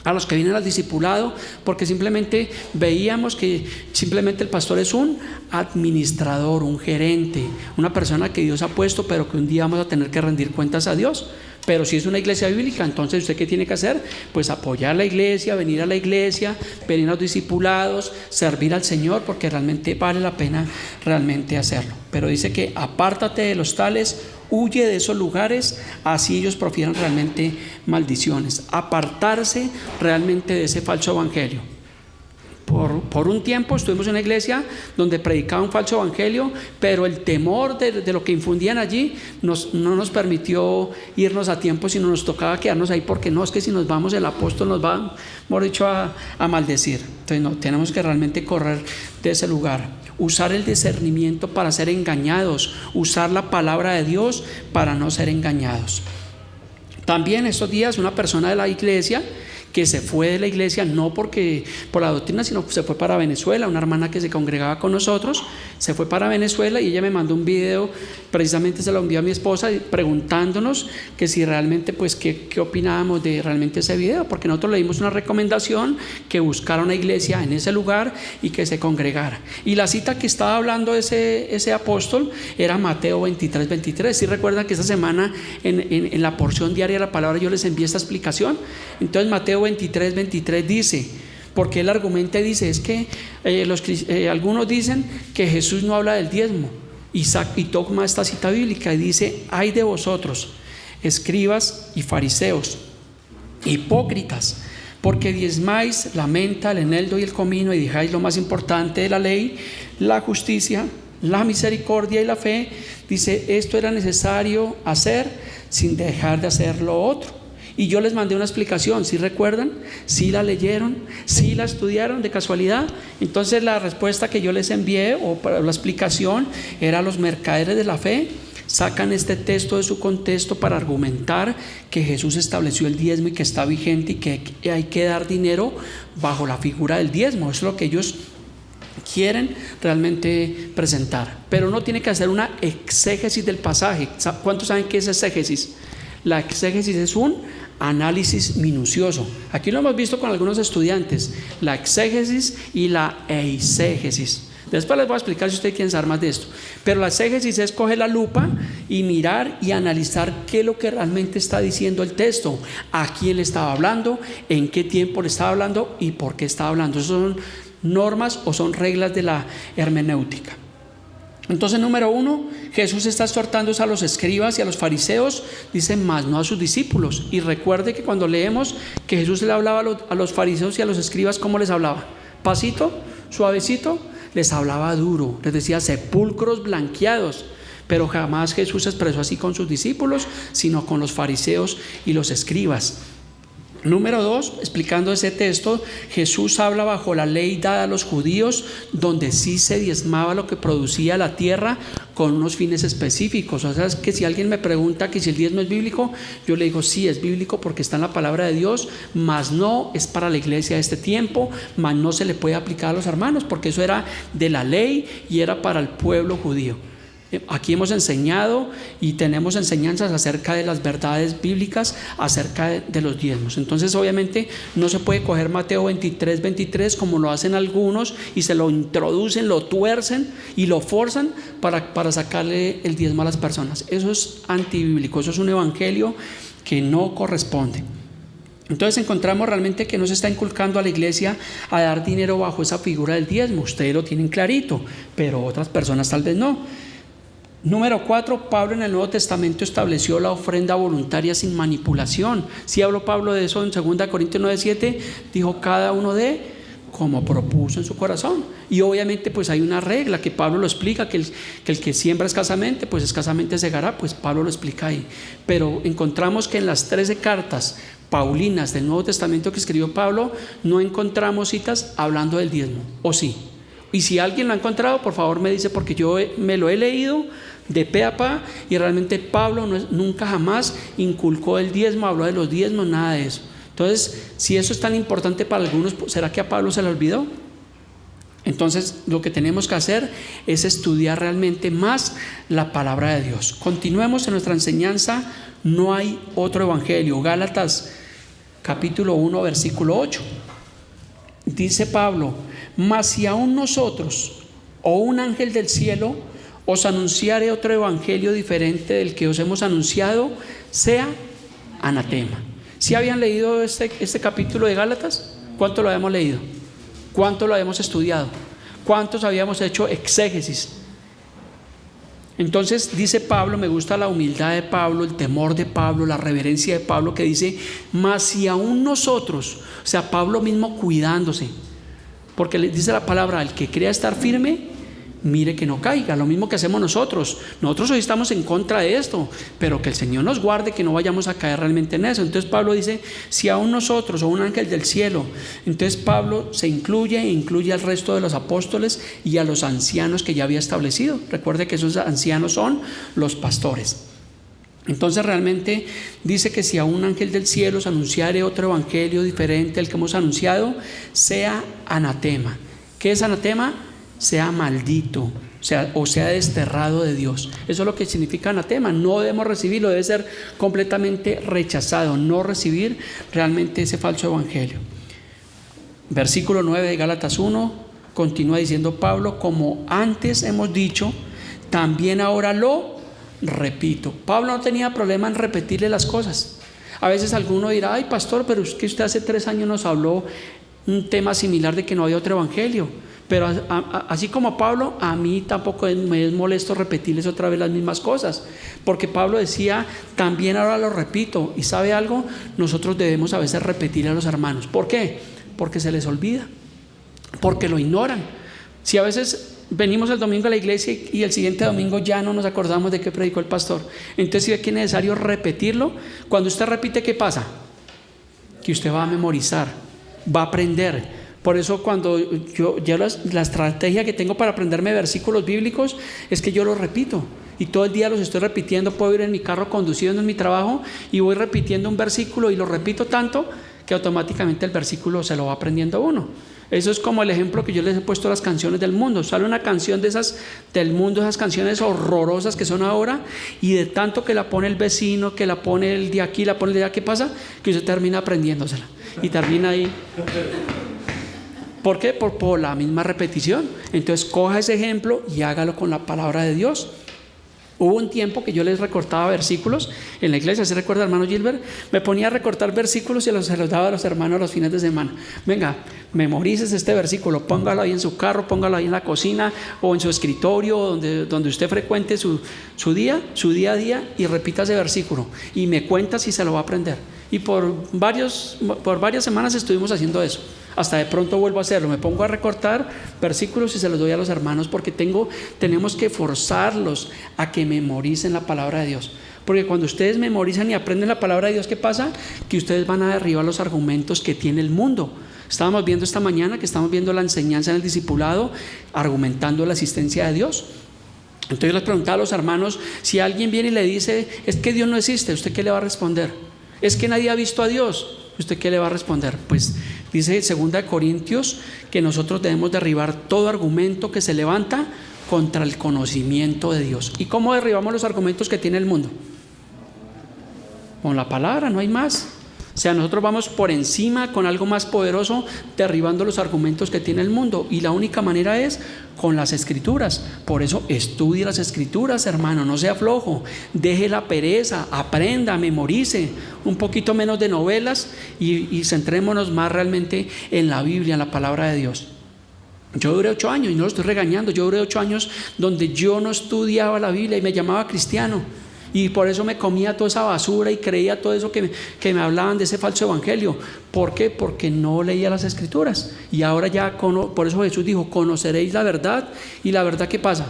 a los que vienen al discipulado, porque simplemente veíamos que simplemente el pastor es un administrador, un gerente, una persona que Dios ha puesto, pero que un día vamos a tener que rendir cuentas a Dios. Pero si es una iglesia bíblica, entonces ¿usted qué tiene que hacer? Pues apoyar la iglesia, venir a la iglesia, venir a los discipulados, servir al Señor, porque realmente vale la pena realmente hacerlo. Pero dice que apártate de los tales, huye de esos lugares, así ellos profieran realmente maldiciones. Apartarse realmente de ese falso evangelio. Por un tiempo estuvimos en una iglesia donde predicaba un falso evangelio, pero el temor de lo que infundían allí no nos permitió irnos a tiempo, sino nos tocaba quedarnos ahí, porque no, es que si nos vamos el apóstol nos va, hemos dicho, a maldecir. Entonces no, tenemos que realmente correr de ese lugar. Usar el discernimiento para ser engañados, usar la palabra de Dios para no ser engañados. También estos días una persona de la iglesia que se fue de la iglesia, no por la doctrina, sino que se fue para Venezuela. Una hermana que se congregaba con nosotros se fue para Venezuela, y ella me mandó un video, precisamente se lo envió a mi esposa, preguntándonos que si realmente, pues qué opinábamos de realmente ese video, porque nosotros le dimos una recomendación, que buscara una iglesia en ese lugar y que se congregara. Y la cita que estaba hablando ese apóstol era Mateo 23:23. ¿Sí recuerdan que esta semana en la porción diaria de la palabra yo les envié esta explicación? Entonces Mateo 23:23 dice, porque él argumenta y dice, es que algunos dicen que Jesús no habla del diezmo, y toma esta cita bíblica y dice, ay de vosotros, escribas y fariseos, hipócritas, porque diezmáis la menta, el eneldo y el comino, y dejáis lo más importante de la ley, la justicia, la misericordia y la fe. Dice, esto era necesario hacer sin dejar de hacer lo otro. Y yo les mandé una explicación, ¿sí recuerdan? ¿Sí la leyeron? ¿Sí la estudiaron de casualidad? Entonces la respuesta que yo les envié, o para la explicación, era: los mercaderes de la fe sacan este texto de su contexto para argumentar que Jesús estableció el diezmo y que está vigente y que hay que dar dinero bajo la figura del diezmo. Eso es lo que ellos quieren realmente presentar. Pero uno tiene que hacer una exégesis del pasaje. ¿Cuántos saben qué es exégesis? La exégesis es un análisis minucioso. Aquí lo hemos visto con algunos estudiantes: la exégesis y la eisegesis. Después les voy a explicar si ustedes quieren saber más de esto. Pero la exégesis es coger la lupa y mirar y analizar qué es lo que realmente está diciendo el texto, a quién le estaba hablando, en qué tiempo le estaba hablando y por qué estaba hablando. Esas son normas o son reglas de la hermenéutica. Entonces, número 1, Jesús está exhortándose a los escribas y a los fariseos, dice, más no a sus discípulos. Y recuerde que cuando leemos que Jesús le hablaba a los fariseos y a los escribas, ¿cómo les hablaba? Pasito, suavecito, les hablaba duro, les decía sepulcros blanqueados. Pero jamás Jesús se expresó así con sus discípulos, sino con los fariseos y los escribas. Número 2, explicando ese texto, Jesús habla bajo la ley dada a los judíos, donde sí se diezmaba lo que producía la tierra con unos fines específicos. O sea, es que si alguien me pregunta que si el diezmo es bíblico, yo le digo sí, es bíblico porque está en la palabra de Dios, mas no es para la iglesia de este tiempo, mas no se le puede aplicar a los hermanos, porque eso era de la ley y era para el pueblo judío. Aquí hemos enseñado y tenemos enseñanzas acerca de las verdades bíblicas acerca de los diezmos. Entonces obviamente no se puede coger Mateo 23 como lo hacen algunos y se lo introducen, lo tuercen y lo forzan para sacarle el diezmo a las personas. Eso es antibíblico, eso es un evangelio que no corresponde. Entonces encontramos realmente que no se está inculcando a la iglesia a dar dinero bajo esa figura del diezmo. Ustedes lo tienen clarito, pero otras personas tal vez no. Número 4, Pablo en el Nuevo Testamento estableció la ofrenda voluntaria sin manipulación. Si habló Pablo de eso en 2 Corintios 9:7, dijo cada uno de como propuso en su corazón. Y obviamente pues hay una regla que Pablo lo explica, que el que siembra escasamente, pues escasamente segará, pues Pablo lo explica ahí. Pero encontramos que en las 13 cartas paulinas del Nuevo Testamento que escribió Pablo, no encontramos citas hablando del diezmo, ¿o sí? Y si alguien lo ha encontrado, por favor me dice, porque yo me lo he leído de pe a pa y realmente Pablo nunca jamás inculcó el diezmo, habló de los diezmos, nada de eso. Entonces, si eso es tan importante para algunos, ¿será que a Pablo se le olvidó? Entonces, lo que tenemos que hacer es estudiar realmente más la palabra de Dios. Continuemos en nuestra enseñanza. No hay otro evangelio. Gálatas capítulo 1 versículo 8. Dice Pablo: mas si aún nosotros o un ángel del cielo os anunciare otro evangelio diferente del que os hemos anunciado, sea anatema. ¿Sí habían leído este capítulo de Gálatas? ¿Cuánto lo habíamos leído? ¿Cuánto lo habíamos estudiado? ¿Cuántos habíamos hecho exégesis? Entonces dice Pablo, me gusta la humildad de Pablo, el temor de Pablo, la reverencia de Pablo, que dice, mas si aún nosotros, o sea, Pablo mismo cuidándose, porque le dice la palabra, el que crea estar firme, mire que no caiga. Lo mismo que hacemos nosotros hoy estamos en contra de esto, pero que el Señor nos guarde que no vayamos a caer realmente en eso. Entonces Pablo dice, si aún nosotros o un ángel del cielo, entonces Pablo se incluye al resto de los apóstoles y a los ancianos que ya había establecido. Recuerde que esos ancianos son los pastores. Entonces realmente dice que si a un ángel del cielo os anunciare otro evangelio diferente al que hemos anunciado, sea anatema. ¿Qué es anatema? Sea maldito, o sea desterrado de Dios. Eso es lo que significa anatema. No debemos recibirlo, debe ser completamente rechazado, no recibir realmente ese falso evangelio. Versículo 9 de Gálatas 1 continúa diciendo Pablo, como antes hemos dicho, también ahora lo repito. Pablo no tenía problema en repetirle las cosas. A veces alguno dirá, ay pastor, pero es que usted hace 3 años nos habló un tema similar de que no había otro evangelio. Pero así como a Pablo, a mí tampoco me es molesto repetirles otra vez las mismas cosas, porque Pablo decía, también ahora lo repito. Y ¿sabe algo? Nosotros debemos a veces repetir a los hermanos. ¿Por qué? Porque se les olvida, porque lo ignoran. Si a veces venimos el domingo a la iglesia y el siguiente domingo ya no nos acordamos de qué predicó el pastor. Entonces, si ve que es necesario repetirlo, cuando usted repite, ¿qué pasa? Que usted va a memorizar, va a aprender. Por eso cuando la estrategia que tengo para aprenderme versículos bíblicos es que yo los repito. Y todo el día los estoy repitiendo. Puedo ir en mi carro conduciendo en mi trabajo y voy repitiendo un versículo y lo repito tanto que automáticamente el versículo se lo va aprendiendo uno. Eso es como el ejemplo que yo les he puesto a las canciones del mundo. Sale una canción de esas del mundo, esas canciones horrorosas que son ahora, y de tanto que la pone el vecino, que la pone el de aquí, la pone el de allá, ¿qué pasa? Que usted termina aprendiéndosela y termina ahí. ¿Por qué? Por la misma repetición. Entonces coja ese ejemplo y hágalo con la palabra de Dios. Hubo un tiempo que yo les recortaba versículos en la iglesia, ¿se recuerda, hermano Gilbert? Me ponía a recortar versículos y se los daba a los hermanos los fines de semana. Venga, memorices este versículo, póngalo ahí en su carro, póngalo ahí en la cocina o en su escritorio, donde usted frecuente su día a día, y repita ese versículo y me cuenta si se lo va a aprender. Y por varias semanas estuvimos haciendo eso. Hasta de pronto vuelvo a hacerlo, me pongo a recortar versículos y se los doy a los hermanos, porque tenemos que forzarlos a que memoricen la palabra de Dios. Porque cuando ustedes memorizan y aprenden la palabra de Dios, ¿qué pasa? Que ustedes van a derribar los argumentos que tiene el mundo. Estábamos viendo esta mañana que estamos viendo la enseñanza en el discipulado, argumentando la existencia de Dios. Entonces les preguntaba a los hermanos, si alguien viene y le dice, es que Dios no existe, ¿usted qué le va a responder? Es que nadie ha visto a Dios, ¿usted qué le va a responder? Pues dice 2 Corintios que nosotros debemos derribar todo argumento que se levanta contra el conocimiento de Dios. ¿Y cómo derribamos los argumentos que tiene el mundo? Con la palabra, no hay más. O sea, nosotros vamos por encima con algo más poderoso, derribando los argumentos que tiene el mundo, y la única manera es con las escrituras. Por eso estudie las escrituras, hermano, no sea flojo, deje la pereza, aprenda, memorice un poquito menos de novelas y centrémonos más realmente en la Biblia, en la palabra de Dios. Yo duré 8 años, y no lo estoy regañando, yo duré 8 años donde yo no estudiaba la Biblia y me llamaba cristiano. Y por eso me comía toda esa basura y creía todo eso que me hablaban de ese falso evangelio. ¿Por qué? Porque no leía las escrituras. Y ahora ya, por eso Jesús dijo, conoceréis la verdad. ¿Y la verdad qué pasa?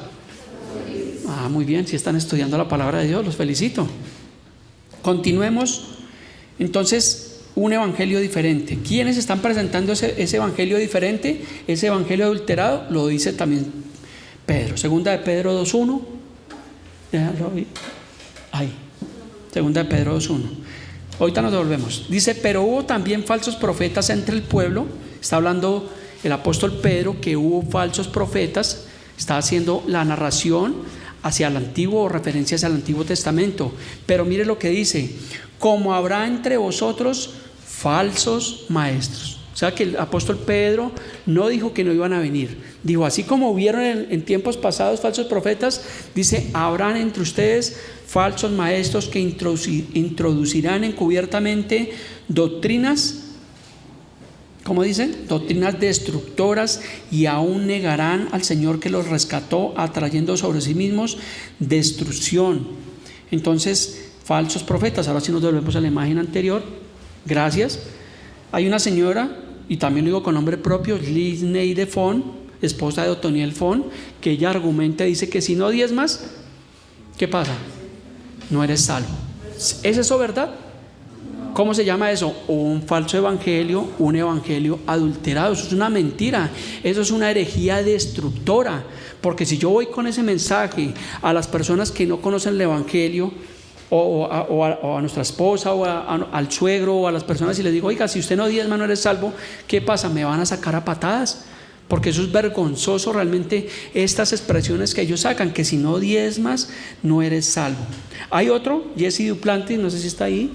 Muy bien, si están estudiando la palabra de Dios, los felicito. Continuemos. Entonces, un evangelio diferente. ¿Quiénes están presentando ese evangelio diferente? Ese evangelio adulterado, lo dice también Pedro. Segunda de Pedro 2:1. Déjalo ahí. Ahí, 2 de Pedro 2:1. Ahorita nos devolvemos. Dice, pero hubo también falsos profetas entre el pueblo. Está hablando el apóstol Pedro que hubo falsos profetas. Está haciendo la narración hacia el Antiguo, o referencias al Antiguo Testamento. Pero mire lo que dice, como habrá entre vosotros falsos maestros. O sea que el apóstol Pedro no dijo que no iban a venir. Dijo, así como hubieron en tiempos pasados falsos profetas, dice, habrán entre ustedes falsos maestros que introducirán encubiertamente doctrinas, ¿cómo dicen? Doctrinas destructoras, y aún negarán al Señor que los rescató, atrayendo sobre sí mismos destrucción. Entonces, falsos profetas. Ahora sí nos volvemos a la imagen anterior. Gracias. Hay una señora, y también lo digo con nombre propio, Lisney de Fon, esposa de Otoniel Fon, que ella argumenta, dice que si no diezmas, ¿qué pasa? No eres salvo. ¿Es eso verdad? ¿Cómo se llama eso? Un falso evangelio, un evangelio adulterado. Eso es una mentira, eso es una herejía destructora. Porque si yo voy con ese mensaje a las personas que no conocen el evangelio, o a nuestra esposa, o al suegro, o a las personas, y les digo, oiga, si usted no diezma no eres salvo, ¿qué pasa? Me van a sacar a patadas, porque eso es vergonzoso realmente, estas expresiones que ellos sacan, que si no diezmas no eres salvo. Hay otro, Jesse Duplantis, no sé si está ahí,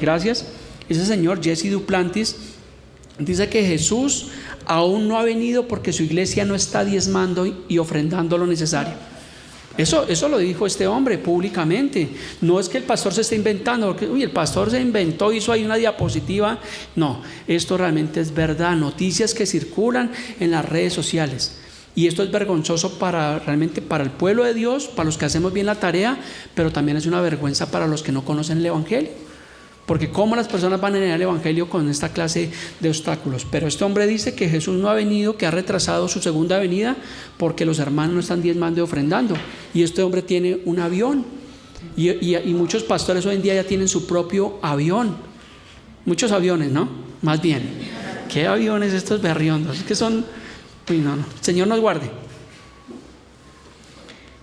gracias. Ese señor Jesse Duplantis dice que Jesús aún no ha venido porque su iglesia no está diezmando y ofrendando lo necesario. Eso lo dijo este hombre públicamente. No es que el pastor se esté inventando, porque el pastor se inventó, hizo ahí una diapositiva. No, esto realmente es verdad. Noticias que circulan en las redes sociales. Y esto es vergonzoso realmente para el pueblo de Dios, para los que hacemos bien la tarea, pero también es una vergüenza para los que no conocen el evangelio. porque cómo las personas van a negar el evangelio con esta clase de obstáculos. Pero este hombre dice que Jesús no ha venido, que ha retrasado su segunda venida porque los hermanos no están diezmando y ofrendando, y este hombre tiene un avión, y muchos pastores hoy en día ya tienen su propio avión, muchos aviones, ¿no? Más bien, ¿qué aviones estos berriondos? Es que son, uy, no, Señor nos guarde.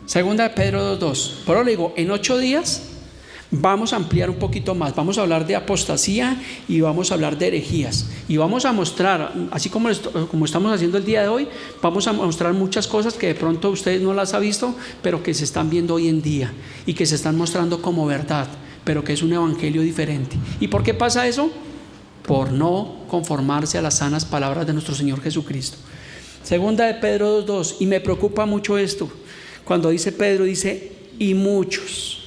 Segunda de Pedro 2:2. Pero le digo, en 8 días vamos a ampliar un poquito más, vamos a hablar de apostasía y vamos a hablar de herejías, y vamos a mostrar, así como estamos haciendo el día de hoy, vamos a mostrar muchas cosas que de pronto ustedes no las han visto, pero que se están viendo hoy en día y que se están mostrando como verdad, pero que es un evangelio diferente. ¿Y por qué pasa eso? Por no conformarse a las sanas palabras de nuestro Señor Jesucristo. Segunda de Pedro 2:2, y me preocupa mucho esto, cuando dice Pedro, dice, y muchos.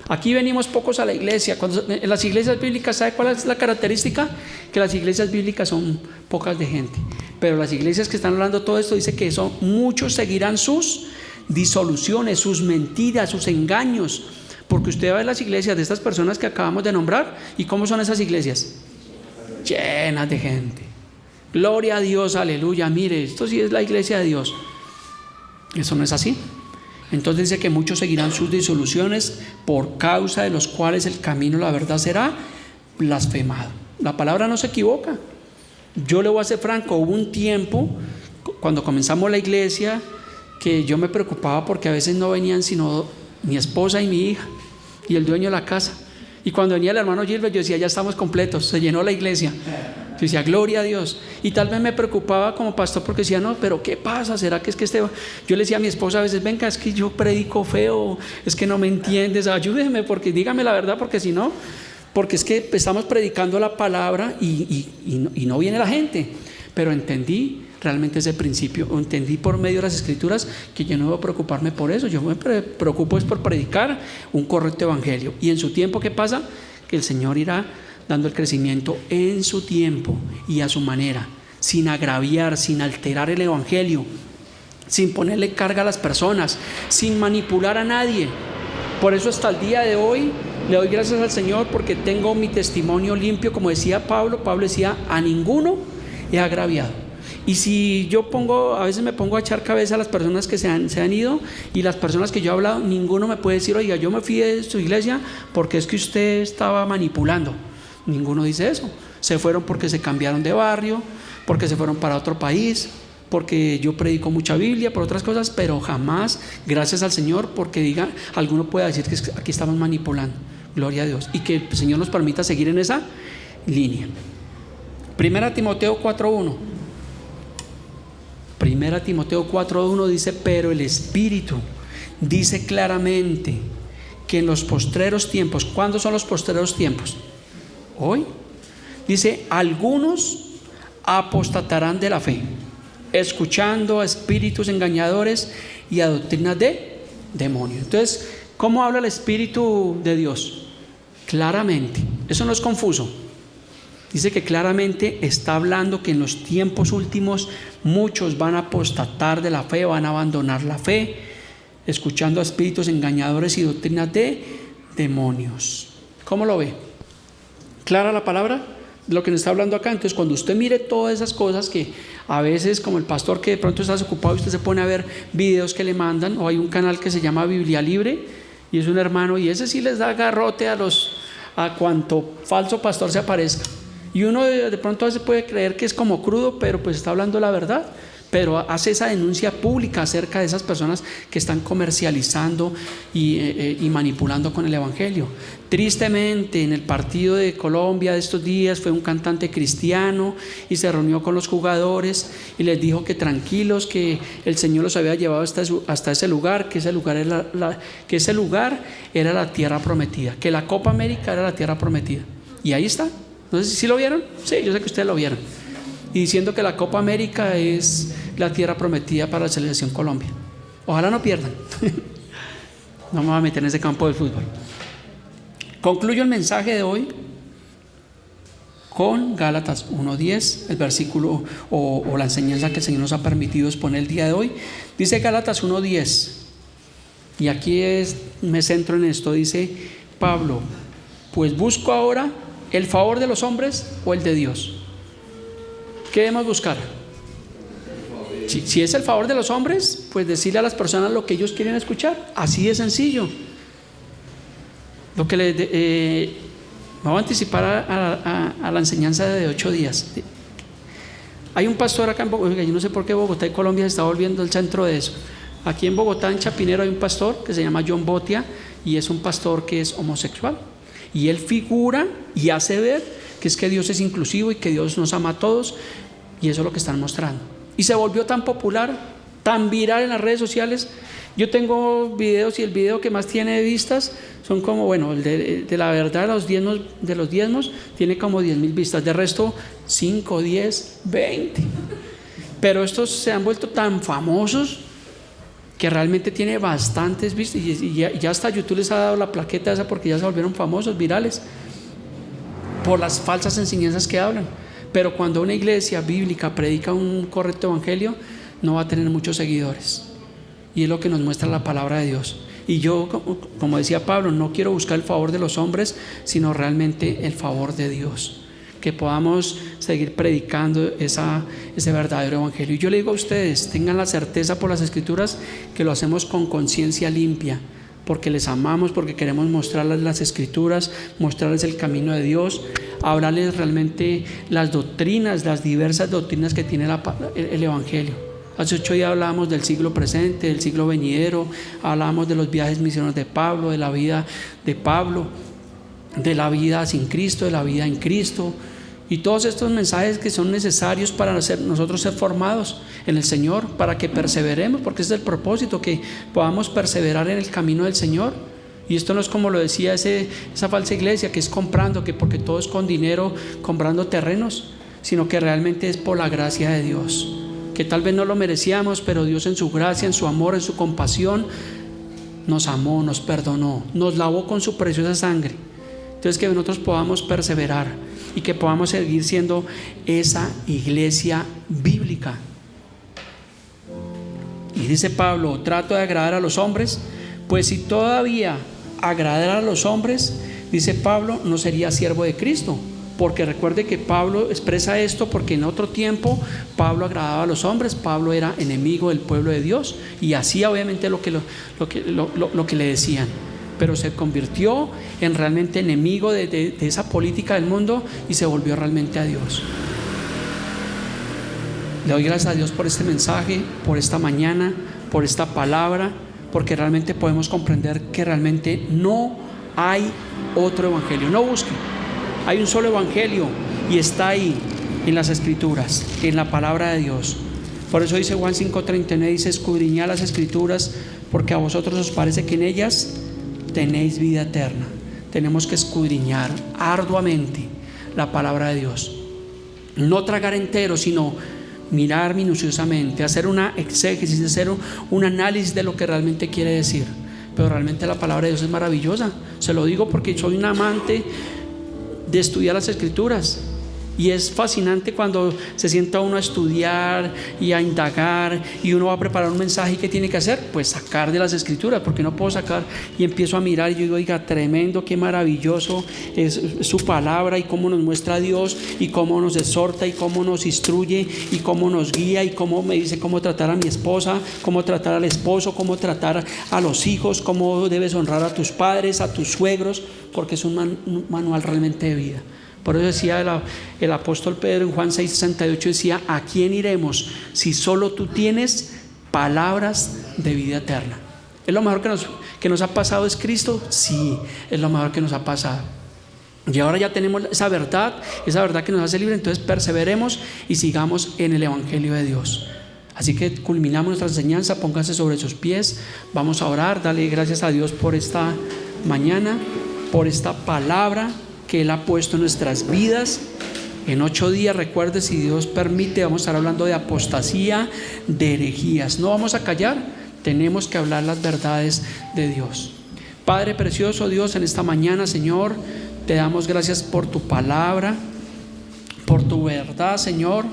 Aquí venimos pocos a la iglesia. En las iglesias bíblicas, ¿sabe cuál es la característica? Que las iglesias bíblicas son pocas de gente, pero las iglesias que están hablando todo esto, dice que son muchos, seguirán sus disoluciones, sus mentiras, sus engaños, porque usted va a las iglesias de estas personas que acabamos de nombrar, ¿y cómo son esas iglesias? Llenas de gente. Gloria a Dios, aleluya, mire, esto sí es la iglesia de Dios. Eso no es así. Entonces dice que muchos seguirán sus disoluciones, por causa de los cuales el camino, la verdad, será blasfemado. La palabra no se equivoca. Yo le voy a ser franco, hubo un tiempo cuando comenzamos la iglesia que yo me preocupaba porque a veces no venían sino mi esposa y mi hija y el dueño de la casa, y cuando venía el hermano Gilbert yo decía, ya estamos completos, se llenó la iglesia. Yo decía, gloria a Dios. Y tal vez me preocupaba como pastor porque decía, no, pero ¿qué pasa? ¿Será que es que yo le decía a mi esposa a veces, venga, es que yo predico feo, es que no me entiendes, ayúdeme, porque dígame la verdad, porque si no, porque es que estamos predicando la palabra y no viene la gente. Pero entendí realmente ese principio, o entendí por medio de las escrituras que yo no debo preocuparme por eso. Yo me preocupo es por predicar un correcto evangelio, y en su tiempo, ¿qué pasa? Que el Señor irá dando el crecimiento en su tiempo y a su manera, sin agraviar, sin alterar el evangelio, sin ponerle carga a las personas, sin manipular a nadie. Por eso hasta el día de hoy le doy gracias al Señor, porque tengo mi testimonio limpio. Como decía Pablo decía, a ninguno he agraviado. Y si yo a veces me pongo a echar cabeza a las personas que se han ido, y las personas que yo he hablado, ninguno me puede decir, oiga, yo me fui de su iglesia porque es que usted estaba manipulando. Ninguno dice eso. Se fueron porque se cambiaron de barrio, porque se fueron para otro país, porque yo predico mucha Biblia, por otras cosas, pero jamás, gracias al Señor, porque alguno pueda decir que aquí estamos manipulando. Gloria a Dios. Y que el Señor nos permita seguir en esa línea. Primera Timoteo 4:1. Primera Timoteo 4:1 dice, pero el Espíritu dice claramente que en los postreros tiempos, ¿cuándo son los postreros tiempos? Hoy. Dice, algunos apostatarán de la fe, escuchando a espíritus engañadores y a doctrinas de demonios. Entonces, ¿cómo habla el Espíritu de Dios? Claramente, eso no es confuso. Dice que claramente está hablando que en los tiempos últimos muchos van a apostatar de la fe, van a abandonar la fe, escuchando a espíritus engañadores y doctrinas de demonios. ¿Cómo lo ve? ¿Clara la palabra? Lo que nos está hablando acá. Entonces, cuando usted mire todas esas cosas que a veces, como el pastor que de pronto está ocupado, usted se pone a ver videos que le mandan, o hay un canal que se llama Biblia Libre, y es un hermano, y ese sí les da garrote a cuanto falso pastor se aparezca. Y uno de pronto a veces puede creer que es como crudo, pero pues está hablando la verdad. Pero hace esa denuncia pública acerca de esas personas que están comercializando y manipulando con el evangelio. Tristemente, en el partido de Colombia de estos días fue un cantante cristiano y se reunió con los jugadores y les dijo que tranquilos, que el Señor los había llevado hasta ese lugar, que ese lugar era la tierra prometida, que la Copa América era la tierra prometida. Y ahí está. No sé si lo vieron. Sí, yo sé que ustedes lo vieron. Y diciendo que la Copa América es la tierra prometida para la selección Colombia. Ojalá no pierdan. No me voy a meter en ese campo del fútbol. Concluyo el mensaje de hoy con Gálatas 1:10, el versículo o la enseñanza que el Señor nos ha permitido exponer el día de hoy. Dice Gálatas 1:10, y aquí me centro en esto. Dice Pablo, Pues busco ahora el favor de los hombres o el de Dios. ¿Qué debemos buscar? Si es el favor de los hombres, pues decirle a las personas lo que ellos quieren escuchar. Así de sencillo. Lo que me voy a anticipar a la enseñanza de 8 días. Hay un pastor acá en Bogotá, yo no sé por qué Bogotá y Colombia se está volviendo el centro de eso. Aquí en Bogotá, en Chapinero, hay un pastor que se llama John Botia, y es un pastor que es homosexual. Y él figura y hace ver que es que Dios es inclusivo y que Dios nos ama a todos, y eso es lo que están mostrando. Y se volvió tan popular, tan viral en las redes sociales. Yo tengo videos y el video que más tiene vistas son como, bueno, el de la verdad de los diezmos tiene como 10,000 vistas. De resto, 5, 10, 20. Pero estos se han vuelto tan famosos que realmente tiene bastantes vistas. Y ya hasta YouTube les ha dado la plaqueta esa porque ya se volvieron famosos, virales, por las falsas enseñanzas que hablan. Pero cuando una iglesia bíblica predica un correcto evangelio, no va a tener muchos seguidores. Y es lo que nos muestra la palabra de Dios. Y yo, como decía Pablo, no quiero buscar el favor de los hombres, sino realmente el favor de Dios. Que podamos seguir predicando ese verdadero evangelio. Y yo le digo a ustedes, tengan la certeza por las Escrituras que lo hacemos con conciencia limpia, porque les amamos, porque queremos mostrarles las Escrituras, mostrarles el camino de Dios, hablarles realmente las doctrinas, las diversas doctrinas que tiene el evangelio. Hace 8 días hablábamos del siglo presente, del siglo venidero, hablábamos de los viajes misioneros de Pablo, de la vida de Pablo, de la vida sin Cristo, de la vida en Cristo, y todos estos mensajes que son necesarios para nosotros ser formados en el Señor, para que perseveremos, porque ese es el propósito, que podamos perseverar en el camino del Señor. Y esto no es como lo decía esa falsa iglesia, que es comprando, que porque todo es con dinero, comprando terrenos, sino que realmente es por la gracia de Dios, que tal vez no lo merecíamos, pero Dios en su gracia, en su amor, en su compasión, nos amó, nos perdonó, nos lavó con su preciosa sangre. Entonces, que nosotros podamos perseverar y que podamos seguir siendo esa iglesia bíblica. Y dice Pablo, trato de agradar a los hombres, pues si todavía agradara a los hombres, dice Pablo, no sería siervo de Cristo. Porque recuerde que Pablo expresa esto porque en otro tiempo Pablo agradaba a los hombres, Pablo era enemigo del pueblo de Dios y hacía obviamente lo que le decían, pero se convirtió en realmente enemigo de esa política del mundo y se volvió realmente a Dios. Le doy gracias a Dios por este mensaje, por esta mañana, por esta palabra, porque realmente podemos comprender que realmente no hay otro evangelio. No busquen. Hay un solo evangelio y está ahí en las Escrituras, en la palabra de Dios. Por eso dice Juan 5:39, dice, escudriñad las Escrituras porque a vosotros os parece que en ellas tenéis vida eterna. Tenemos que escudriñar arduamente la palabra de Dios. No tragar entero, sino mirar minuciosamente, hacer una exégesis, hacer un análisis de lo que realmente quiere decir. Pero realmente la palabra de Dios es maravillosa. Se lo digo porque soy un amante de estudiar las Escrituras, y es fascinante cuando se sienta uno a estudiar y a indagar y uno va a preparar un mensaje. ¿Y qué tiene que hacer? Pues sacar de las Escrituras, porque no puedo sacar y empiezo a mirar y yo digo, oiga, tremendo, qué maravilloso es su palabra y cómo nos muestra a Dios y cómo nos exhorta y cómo nos instruye y cómo nos guía y cómo me dice cómo tratar a mi esposa, cómo tratar al esposo, cómo tratar a los hijos, cómo debes honrar a tus padres, a tus suegros, porque es un manual realmente de vida. Por eso decía el apóstol Pedro en Juan 6:68, decía, ¿a quién iremos si solo tú tienes palabras de vida eterna? ¿Es lo mejor que nos ha pasado es Cristo? Sí, es lo mejor que nos ha pasado. Y ahora ya tenemos esa verdad que nos hace libre. Entonces perseveremos y sigamos en el evangelio de Dios. Así que culminamos nuestra enseñanza, pónganse sobre sus pies, vamos a orar, dale gracias a Dios por esta mañana, por esta palabra que Él ha puesto en nuestras vidas. En 8 días, recuerde, si Dios permite, vamos a estar hablando de apostasía, de herejías. No vamos a callar, tenemos que hablar las verdades de Dios. Padre precioso Dios, en esta mañana, Señor, te damos gracias por tu palabra, por tu verdad, Señor.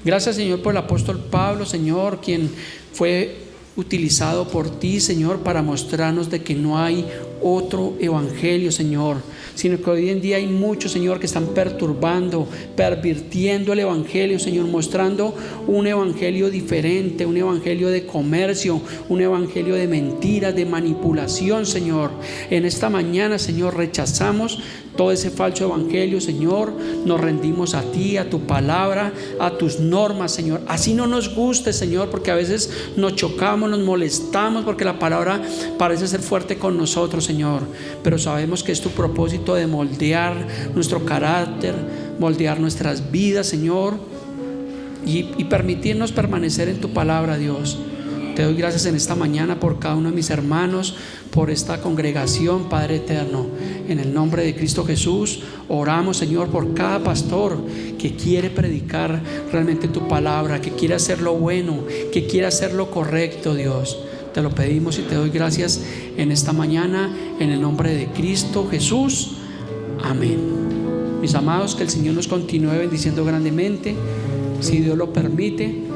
Gracias, Señor, por el apóstol Pablo, Señor, quien fue utilizado por ti, Señor, para mostrarnos de que no hay otro evangelio, Señor, sino que hoy en día hay muchos, Señor, que están perturbando, pervirtiendo el evangelio, Señor, mostrando un evangelio diferente, un evangelio de comercio, un evangelio de mentiras, de manipulación, Señor. En esta mañana, Señor, rechazamos todo ese falso evangelio, Señor. Nos rendimos a ti, a tu palabra, a tus normas, Señor. Así no nos guste, Señor, porque a veces nos chocamos, nos molestamos porque la palabra parece ser fuerte con nosotros, Señor, pero sabemos que es tu propósito de moldear nuestro carácter, moldear nuestras vidas, Señor, y permitirnos permanecer en tu palabra, Dios. Te doy gracias en esta mañana por cada uno de mis hermanos, por esta congregación, Padre eterno. En el nombre de Cristo Jesús oramos, Señor, por cada pastor que quiere predicar realmente tu palabra, que quiere hacer lo bueno, que quiere hacer lo correcto, Dios. Te lo pedimos y te doy gracias en esta mañana, en el nombre de Cristo Jesús. Amén. Mis amados, que el Señor nos continúe bendiciendo grandemente. Si Dios lo permite,